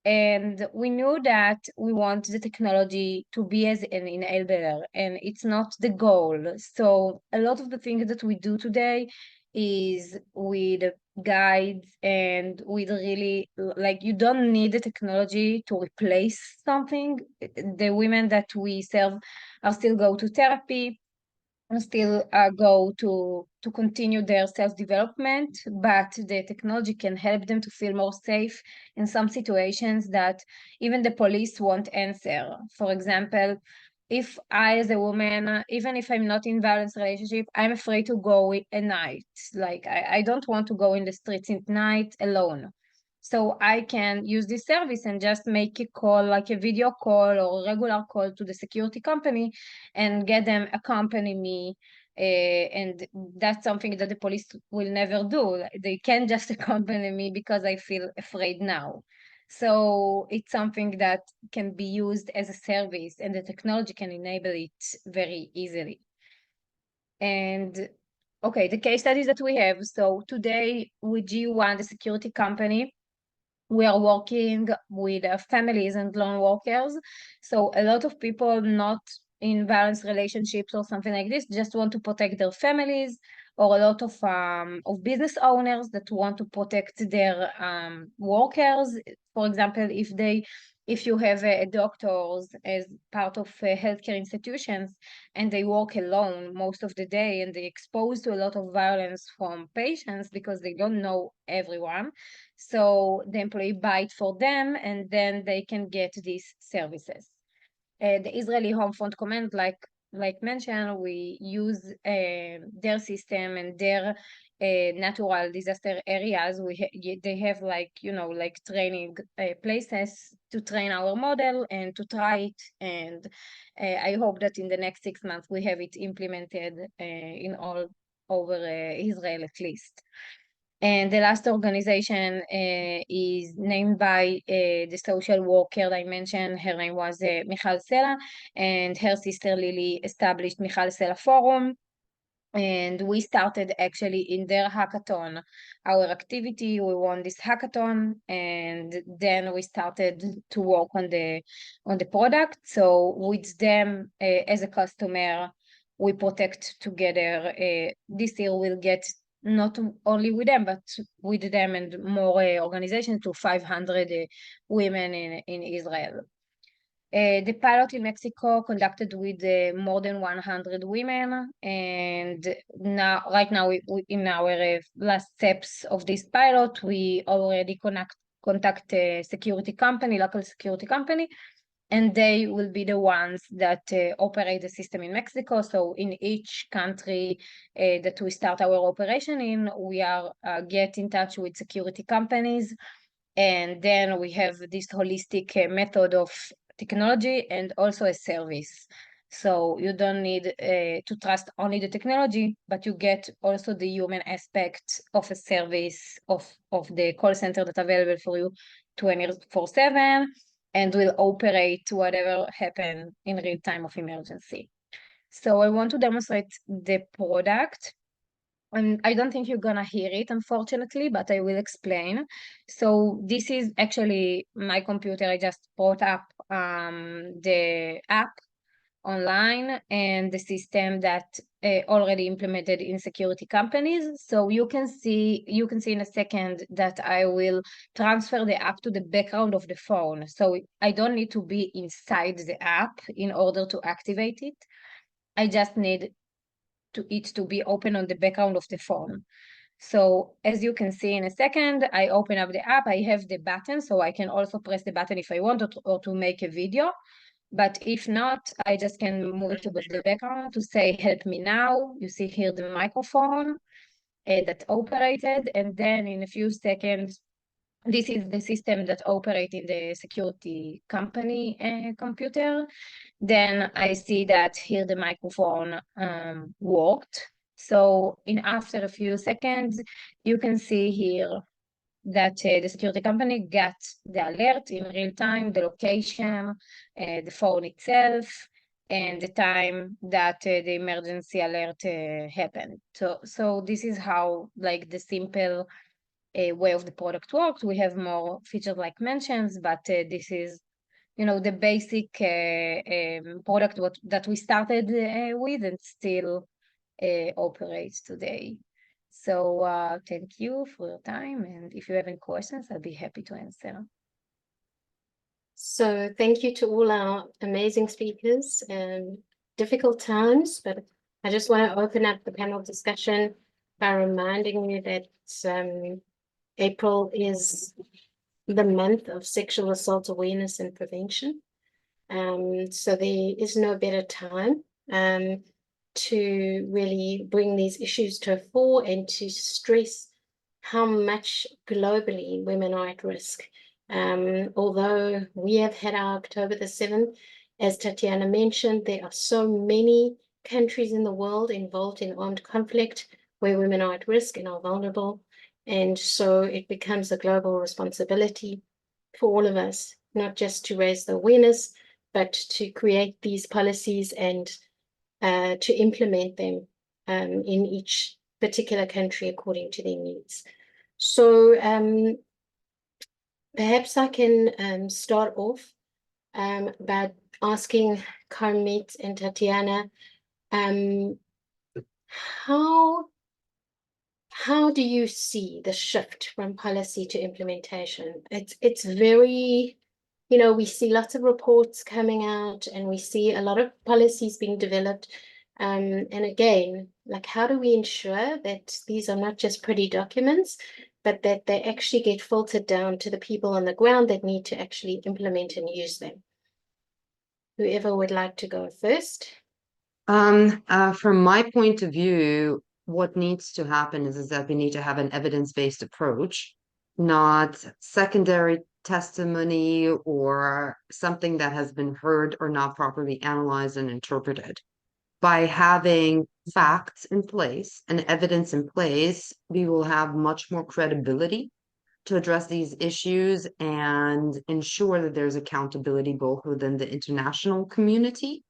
And we knew that we want the technology to be as an enabler, and it's not the goal. So a lot of the things that we do today is with guides and with really, like, you don't need the technology to replace something. The women that we serve are still go to therapy, and still go to continue their self-development, but the technology can help them to feel more safe in some situations that even the police won't answer. For example, if I, as a woman, even if I'm not in violence relationship, I'm afraid to go at night. Like I don't want to go in the streets at night alone. So I can use this service and just make a call, like a video call or a regular call to the security company and get them accompany me. And that's something that the police will never do. They can't just accompany me because I feel afraid now. So it's something that can be used as a service, and the technology can enable it very easily. And okay, the case studies that we have. So today with G1, the security company, we are working with families and lone workers. So a lot of people not in violence relationships or something like this just want to protect their families, or a lot of business owners that want to protect their workers. For example, if they if you have doctors as part of healthcare institutions and they work alone most of the day and they're exposed to a lot of violence from patients because they don't know everyone. So the employee buy it for them and then they can get these services. The Israeli Home Front Command, like mentioned, we use their system and their natural disaster areas. They have like training places to train our model and to try it. And I hope that in the next 6 months we have it implemented in all over Israel at least. And the last organization is named by the social worker that I mentioned. Her name was Michal Sela, and her sister Lily established Michal Sela Forum. And we started actually in their hackathon, our activity. We won this hackathon, and then we started to work on the product. So with them as a customer, we protect together. This year we'll get not only with them, but with them and more organizations to 500 women in Israel. The pilot in Mexico conducted with more than 100 women, and right now in our last steps of this pilot, we already contact a security company, local security company, and they will be the ones that operate the system in Mexico. So in each country that we start our operation in, we are get in touch with security companies, and then we have this holistic method of technology and also a service. So you don't need to trust only the technology, but you get also the human aspect of a service of the call center that's available for you 24/7 and will operate whatever happen in real time of emergency. So I want to demonstrate the product. And I don't think you're gonna hear it, unfortunately, but I will explain. So this is actually my computer. I just brought up the app online and the system that already implemented in security companies. So you can see in a second that I will transfer the app to the background of the phone. So I don't need to be inside the app in order to activate it. I just need it to be open on the background of the phone. So as you can see in a second, I open up the app, I have the button, so I can also press the button if I want or to make a video. But if not, I just can move it to the background to say, help me now. You see here the microphone that operated, and then in a few seconds, this is the system that operates in the security company computer. Then I see that here the microphone worked. So after a few seconds, you can see here that the security company got the alert in real time, the location, the phone itself, and the time that the emergency alert happened. So this is how like the simple way of the product works. We have more features like mentions, but this is the basic product that we started with and still operates today. So thank you for your time, and if you have any questions, I'll be happy to answer. So thank you to all our amazing speakers. Difficult times, but I just want to open up the panel discussion by reminding you that April is the month of sexual assault awareness and prevention. So there is no better time to really bring these issues to the fore and to stress how much globally women are at risk. Although we have had our October the 7th, as Tatiana mentioned, there are so many countries in the world involved in armed conflict where women are at risk and are vulnerable. And so it becomes a global responsibility for all of us, not just to raise the awareness, but to create these policies and to implement them in each particular country according to their needs. So perhaps I can start off by asking Carmit and Tatiana, how do you see the shift from policy to implementation? It's very, you know, we see lots of reports coming out and we see a lot of policies being developed. And again, like, how do we ensure that these are not just pretty documents, but that they actually get filtered down to the people on the ground that need to actually implement and use them? Whoever would like to go first. From my point of view, what needs to happen is that we need to have an evidence-based approach, not secondary testimony or something that has been heard or not properly analyzed and interpreted. By having facts in place and evidence in place, we will have much more credibility to address these issues and ensure that there's accountability both within the international community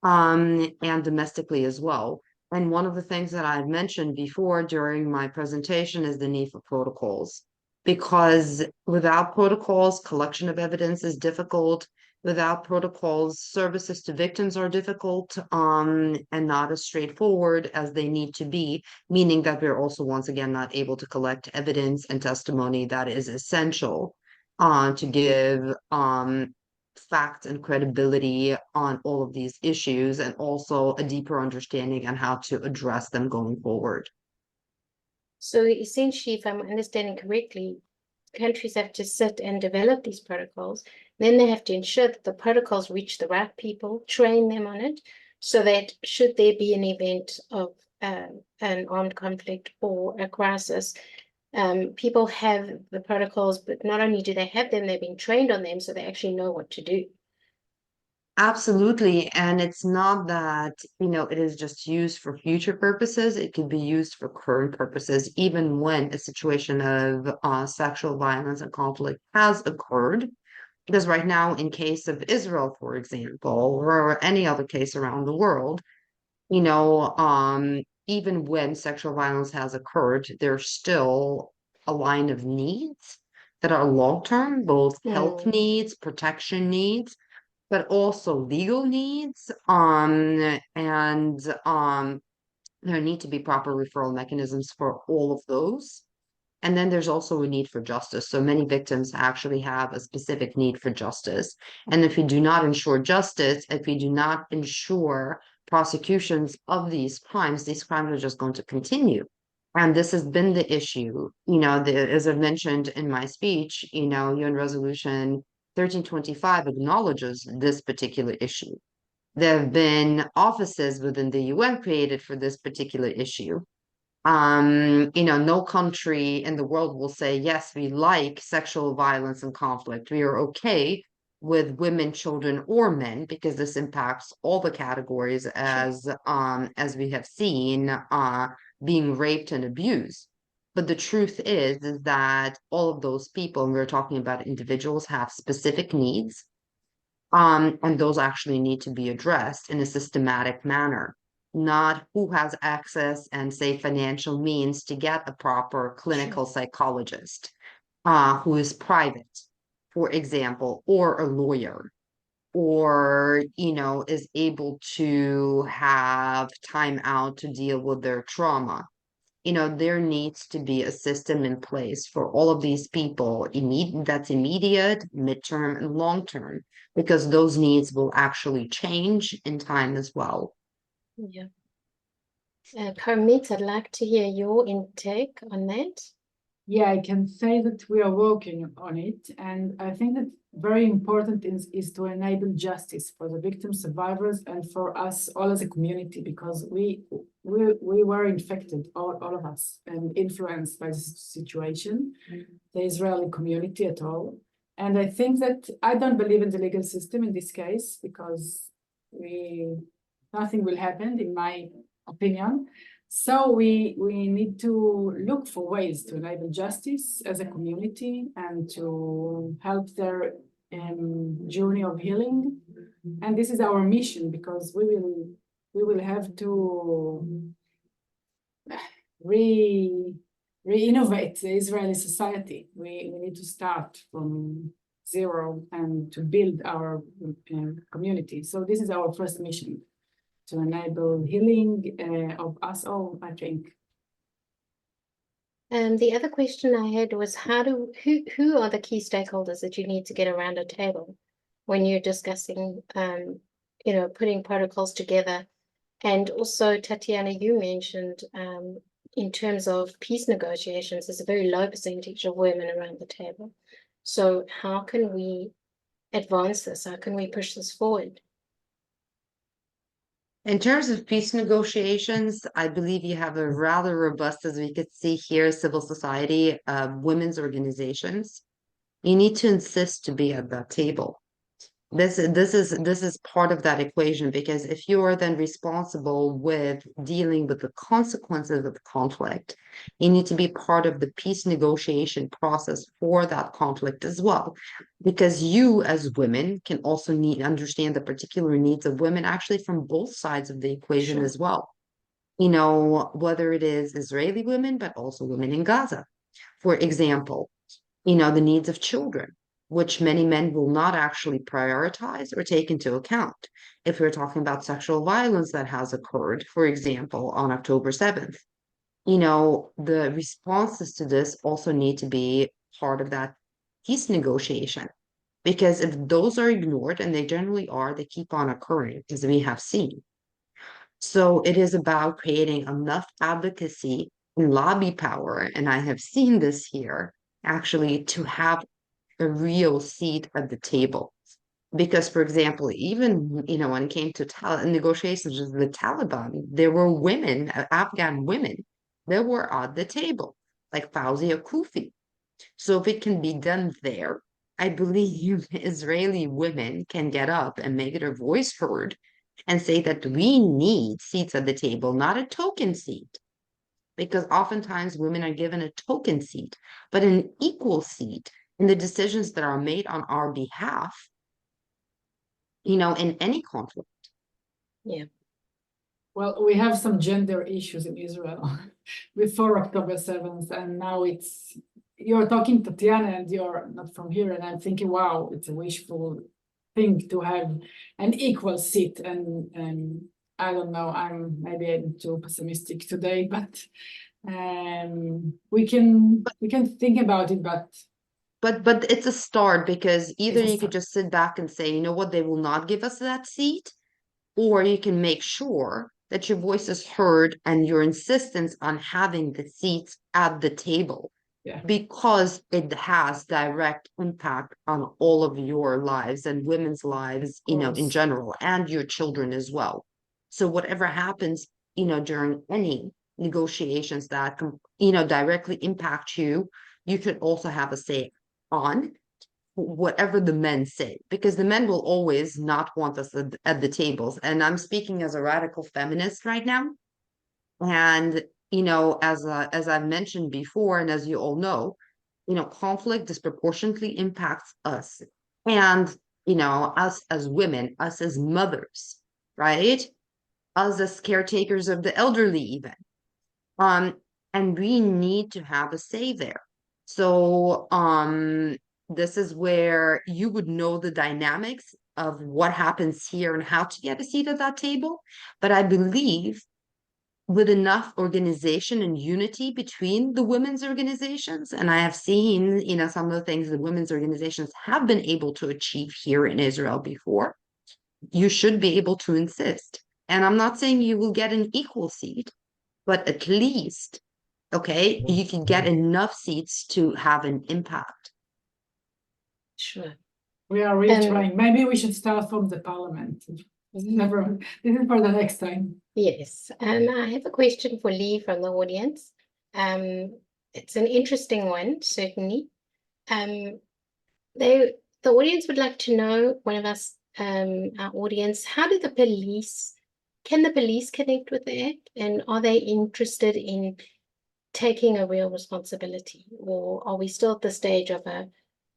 and domestically as well. And one of the things that I've mentioned before during my presentation is the need for protocols, because without protocols, collection of evidence is difficult. Without protocols, services to victims are difficult and not as straightforward as they need to be, meaning that we're also once again not able to collect evidence and testimony that is essential to give fact and credibility on all of these issues, and also a deeper understanding on how to address them going forward. So essentially, if I'm understanding correctly, countries have to sit and develop these protocols. Then they have to ensure that the protocols reach the right people, train them on it, so that should there be an event of an armed conflict or a crisis, people have the protocols, but not only do they have them, they've been trained on them, so they actually know what to do. Absolutely. And it's not that, it is just used for future purposes. It can be used for current purposes, even when a situation of sexual violence and conflict has occurred. Because right now, in case of Israel, for example, or any other case around the world, even when sexual violence has occurred, there's still a line of needs that are long-term, both health needs, protection needs, but also legal needs, and there need to be proper referral mechanisms for all of those. And then there's also a need for justice. So many victims actually have a specific need for justice. And if we do not ensure justice, if we do not ensure prosecutions of these crimes are just going to continue. And this has been the issue, as I've mentioned in my speech, UN Resolution 1325 acknowledges this particular issue. There have been offices within the UN created for this particular issue. No country in the world will say, yes, we like sexual violence and conflict. We are okay with women, children, or men, because this impacts all the categories as we have seen being raped and abused. But the truth is that all of those people, and we're talking about individuals, have specific needs, and those actually need to be addressed in a systematic manner. Not who has access and, say, financial means to get a proper clinical psychologist who is private, for example, or a lawyer, or, is able to have time out to deal with their trauma. There needs to be a system in place for all of these people, that's immediate, midterm, and long-term, because those needs will actually change in time as well. Yeah. Carmit, I'd like to hear your intake on that. Yeah, I can say that we are working on it, and I think that very important is to enable justice for the victims, survivors, and for us all as a community, because we were infected, all of us, and influenced by this situation, the Israeli community at all. And I think that I don't believe in the legal system in this case, because nothing will happen, in my opinion. So we need to look for ways to enable justice as a community and to help their journey of healing. And this is our mission, because we will have to re-innovate the Israeli society. We need to start from zero and to build our community. So this is our first mission, to enable healing of us all, I think. And the other question I had was who are the key stakeholders that you need to get around a table when you're discussing, putting protocols together? And also, Tatiana, you mentioned in terms of peace negotiations, there's a very low percentage of women around the table. So how can we advance this? How can we push this forward? In terms of peace negotiations, I believe you have a rather robust, as we could see here, civil society, women's organizations. You need to insist to be at that table. This is part of that equation, because if you are then responsible with dealing with the consequences of the conflict, you need to be part of the peace negotiation process for that conflict as well. Because you as women can also understand the particular needs of women actually from both sides of the equation Sure. as well. Whether it is Israeli women, but also women in Gaza, for example, the needs of children, which many men will not actually prioritize or take into account. If we're talking about sexual violence that has occurred, for example, on October 7th, the responses to this also need to be part of that peace negotiation. Because if those are ignored, and they generally are, they keep on occurring, as we have seen. So it is about creating enough advocacy and lobby power, and I have seen this here, actually, to have a real seat at the table. Because, for example, even, when it came to negotiations with the Taliban, there were women, Afghan women, that were at the table, like Fawzia Koofi. So if it can be done there, I believe Israeli women can get up and make their voice heard and say that we need seats at the table, not a token seat. Because oftentimes women are given a token seat, but an equal seat in the decisions that are made on our behalf, in any conflict. Yeah. Well, we have some gender issues in Israel before October 7th, and now you're talking to Tatiana, and you're not from here, and I'm thinking, wow, it's a wishful thing to have an equal seat, and I don't know, maybe I'm too pessimistic today, but we can think about it, but it's a start, because either you could start. just sit back and say, you know what, they will not give us that seat, or you can make sure that your voice is heard and your insistence on having the seats at the table, Yeah. because it has direct impact on all of your lives and women's lives, in general, and your children as well. So whatever happens, during any negotiations that directly impact you, you could also have a say on whatever the men say, because the men will always not want us at the tables. And I'm speaking as a radical feminist right now. And, as I've mentioned before, and as you all know, conflict disproportionately impacts us. And, us as women, us as mothers, right? Us as caretakers of the elderly, even. And we need to have a say there. So, this is where you would know the dynamics of what happens here and how to get a seat at that table. But I believe with enough organization and unity between the women's organizations, and I have seen, some of the things the women's organizations have been able to achieve here in Israel before, you should be able to insist. And I'm not saying you will get an equal seat, but at least, okay, you can get enough seats to have an impact. Sure. We are really trying. Maybe we should start from the parliament. This is for the next time. Yes. I have a question for Lee from the audience. It's an interesting one, certainly. The audience would like to know, one of us, our audience, how do can the police connect with that? And are they interested in taking a real responsibility? Or are we still at the stage of a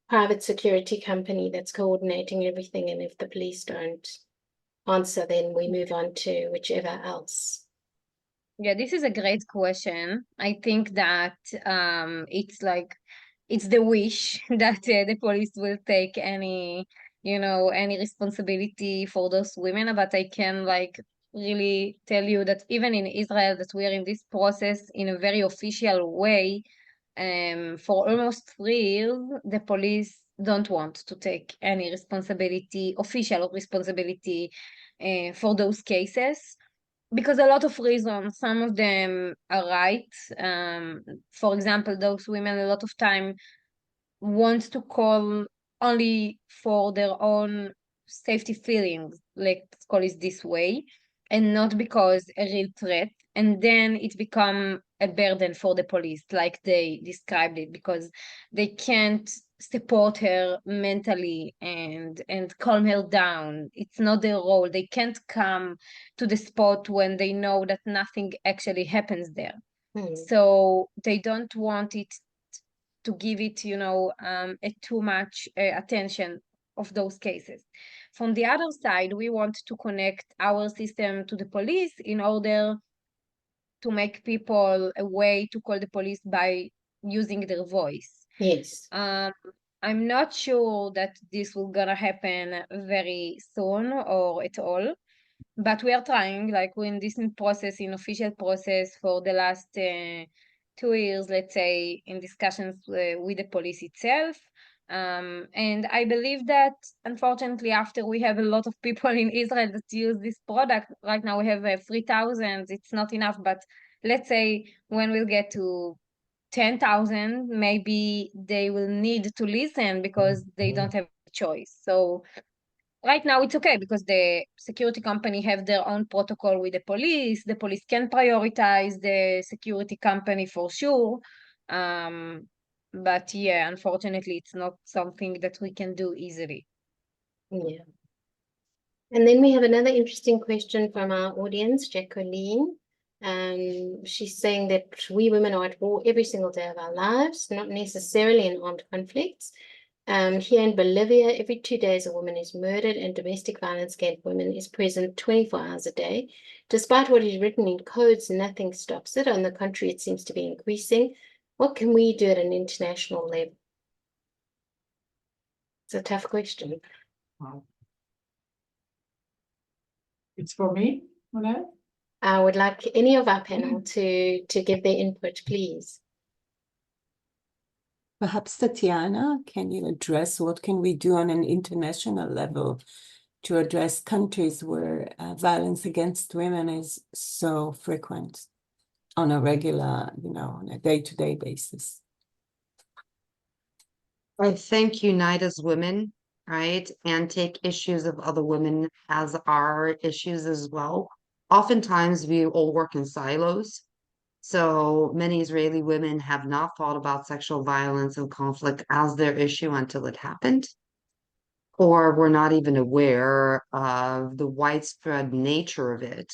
private security company that's coordinating everything, and if the police don't answer, then we move on to whichever else? Yeah, this is a great question. I think that it's the wish that the police will take any responsibility for those women, but I can really tell you that even in Israel, that we are in this process in a very official way for almost 3 years, the police don't want to take any official responsibility for those cases, because a lot of reasons. Some of them are right. For example, those women a lot of time want to call only for their own safety feelings, let's call it this way, and not because a real threat. And then it become a burden for the police, like they described it, because they can't support her mentally and calm her down. It's not their role. They can't come to the spot when they know that nothing actually happens there. So they don't want it to give it, a too much attention of those cases. From the other side, we want to connect our system to the police in order to make people a way to call the police by using their voice. Yes. I'm not sure that this will gonna happen very soon or at all, but we are trying, like we're in this official process for the last 2 years, let's say, in discussions with the police itself. And I believe that, unfortunately, after we have a lot of people in Israel that use this product, right now we have 3,000, it's not enough, but let's say when we'll get to 10,000, maybe they will need to listen because they don't have a choice. So right now it's okay because the security company have their own protocol with the police. The police can prioritize the security company for sure. But yeah, unfortunately, it's not something that we can do easily. Yeah. And then we have another interesting question from our audience, Jacqueline. She's saying that we women are at war every single day of our lives, not necessarily in armed conflicts. Here in Bolivia, every 2 days a woman is murdered, and domestic violence against women is present 24 hours a day. Despite what is written in codes, nothing stops it. On the contrary, it seems to be increasing. What can we do at an international level? It's a tough question. Wow. It's for me, Monet? I would like any of our panel to give their input, please. Perhaps Tatiana, can you address what can we do on an international level to address countries where violence against women is so frequent on a regular, on a day-to-day basis? I think unite as women, right? And take issues of other women as our issues as well. Oftentimes we all work in silos. So many Israeli women have not thought about sexual violence and conflict as their issue until it happened, or were not even aware of the widespread nature of it.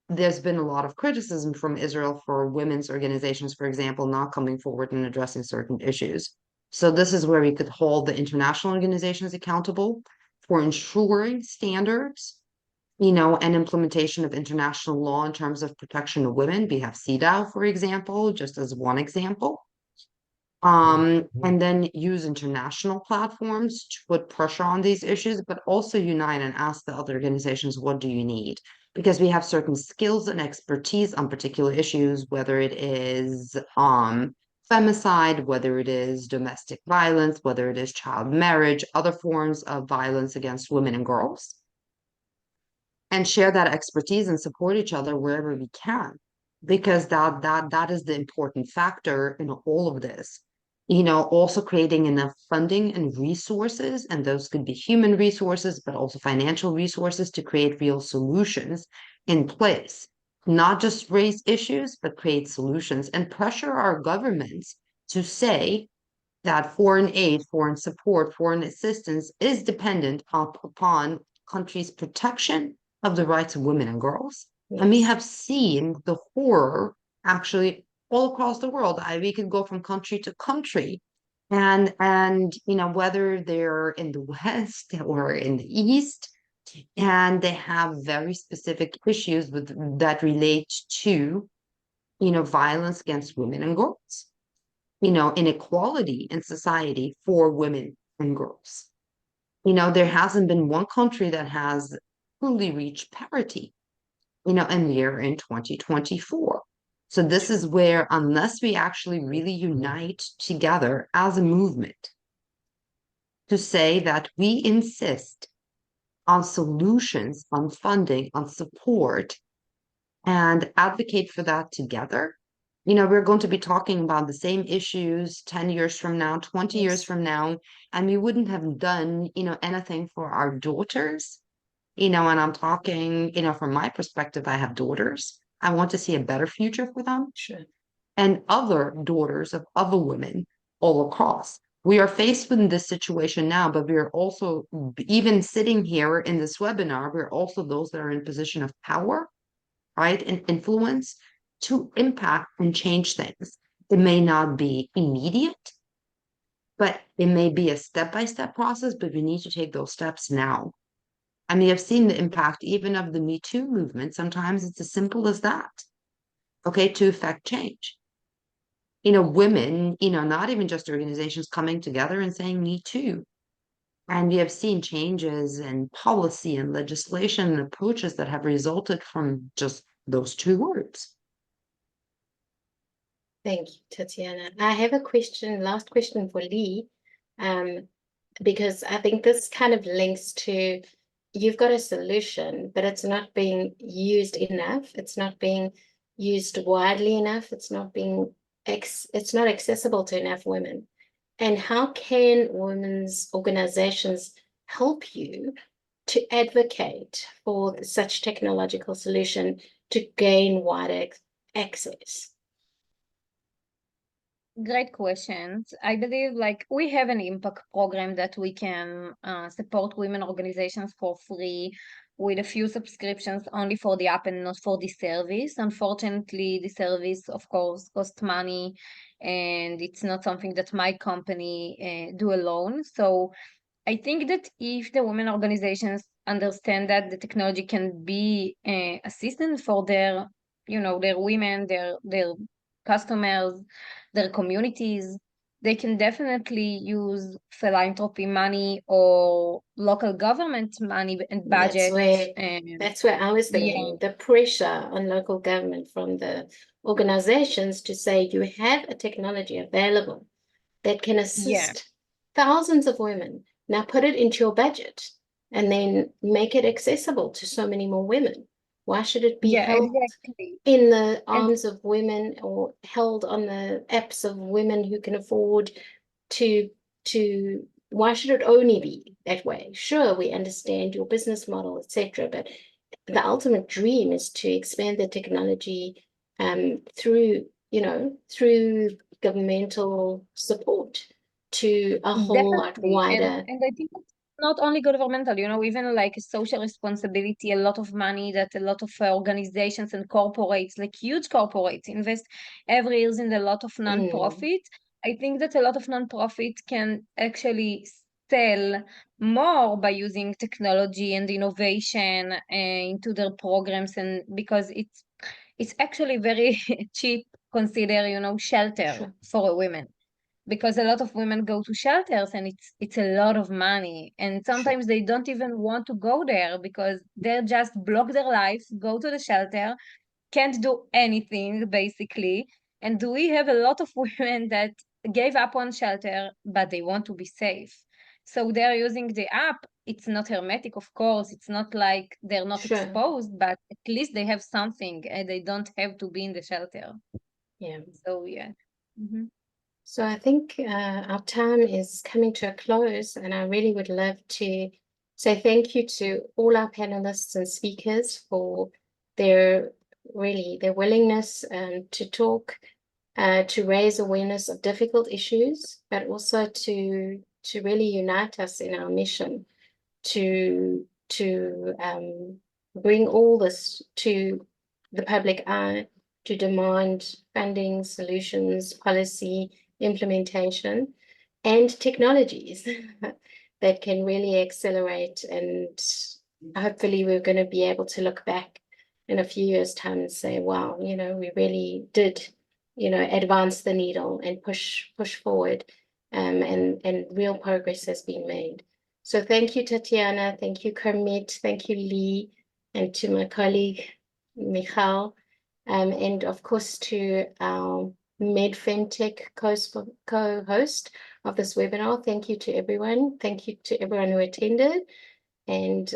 There's been a lot of criticism from Israel for women's organizations, for example, not coming forward and addressing certain issues. So this is where we could hold the international organizations accountable for ensuring standards, and implementation of international law in terms of protection of women. We have CEDAW, for example, just as one example. And then use international platforms to put pressure on these issues, but also unite and ask the other organizations, what do you need? Because we have certain skills and expertise on particular issues, whether it is femicide, whether it is domestic violence, whether it is child marriage, other forms of violence against women and girls, and share that expertise and support each other wherever we can, because that is the important factor in all of this. Also creating enough funding and resources, and those could be human resources, but also financial resources to create real solutions in place, not just raise issues, but create solutions and pressure our governments to say that foreign aid, foreign support, foreign assistance is dependent upon countries' protection of the rights of women and girls. Yes. And we have seen the horror actually all across the world. We could go from country to country, and whether they're in the West or in the East, and they have very specific issues that relate to violence against women and girls, inequality in society for women and girls. There hasn't been one country that has truly reached parity, and we're in 2024. So this is where, unless we actually really unite together as a movement to say that we insist on solutions, on funding, on support, and advocate for that together, we're going to be talking about the same issues 10 years from now, 20 years from now, and we wouldn't have done, anything for our daughters. And I'm talking, from my perspective, I have daughters. I want to see a better future for them. Sure. And other daughters of other women all across. We are faced with this situation now, but we are also, even sitting here in this webinar, we're also those that are in position of power, right, and influence to impact and change things. It may not be immediate, but it may be a step-by-step process, but we need to take those steps now. And we have seen the impact even of the Me Too movement. Sometimes it's as simple as that, okay, to affect change. Women, not even just organizations coming together and saying Me Too. And we have seen changes in policy and legislation and approaches that have resulted from just those two words. Thank you, Tatiana. I have a question, last question for Lee, because I think this kind of links to, you've got a solution, but it's not being used enough. It's not being used widely enough. It's not accessible to enough women. And how can women's organizations help you to advocate for such technological solution to gain wider access? Great questions. I believe we have an impact program that we can support women organizations for free with a few subscriptions only for the app and not for the service. Unfortunately, the service, of course, costs money, and it's not something that my company do alone. So I think that if the women organizations understand that the technology can be assistant for their women, their customers, their communities, they can definitely use philanthropy money or local government money and budget. That's where I was thinking, the pressure on local government from the organizations to say you have a technology available that can assist thousands of women. Now put it into your budget and then make it accessible to so many more women. Why should it be held in the arms of women or held on the apps of women who can afford to why should it only be that way? Sure, we understand your business model, etc., but the ultimate dream is to expand the technology through governmental support to a whole lot wider. And I think not only governmental, even like social responsibility, a lot of money that a lot of organizations and corporates, like huge corporates, invest every year in a lot of non-profit. I think that a lot of non-profit can actually sell more by using technology and innovation into their programs, and because it's actually very cheap, consider shelter for women. Because a lot of women go to shelters and it's a lot of money, and sometimes they don't even want to go there because they just block their lives, go to the shelter, can't do anything basically. And we have a lot of women that gave up on shelter, but they want to be safe, so they're using the app. It's not hermetic, of course, it's not like they're not exposed, but at least they have something and they don't have to be in the shelter. So So I think our time is coming to a close, and I really would love to say thank you to all our panelists and speakers for their willingness to talk, to raise awareness of difficult issues, but also to really unite us in our mission to bring all this to the public eye, to demand funding, solutions, policy, implementation, and technologies that can really accelerate. And hopefully we're going to be able to look back in a few years' time and say, wow, we really did, advance the needle and push forward, and real progress has been made. So thank you, Tatiana. Thank you, Carmit. Thank you, Lee. And to my colleague, Michal. and of course to our MedFemTec co-host of this webinar. Thank you to everyone. Thank you to everyone who attended. And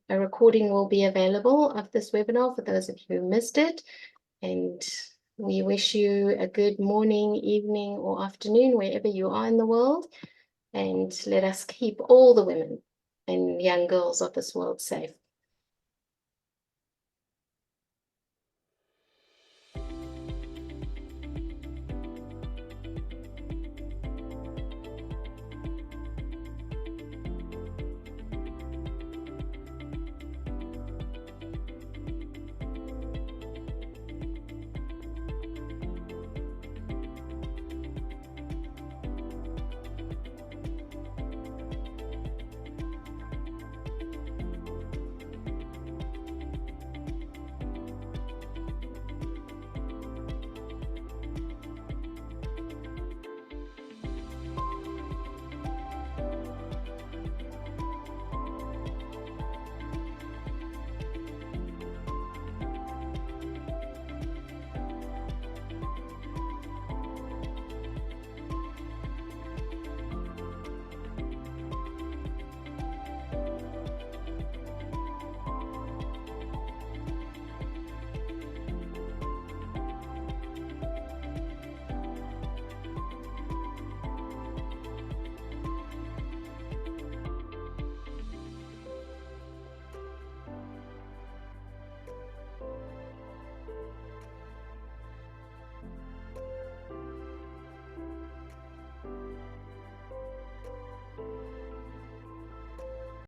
a recording will be available of this webinar for those of you who missed it. And we wish you a good morning, evening, or afternoon, wherever you are in the world. And let us keep all the women and young girls of this world safe.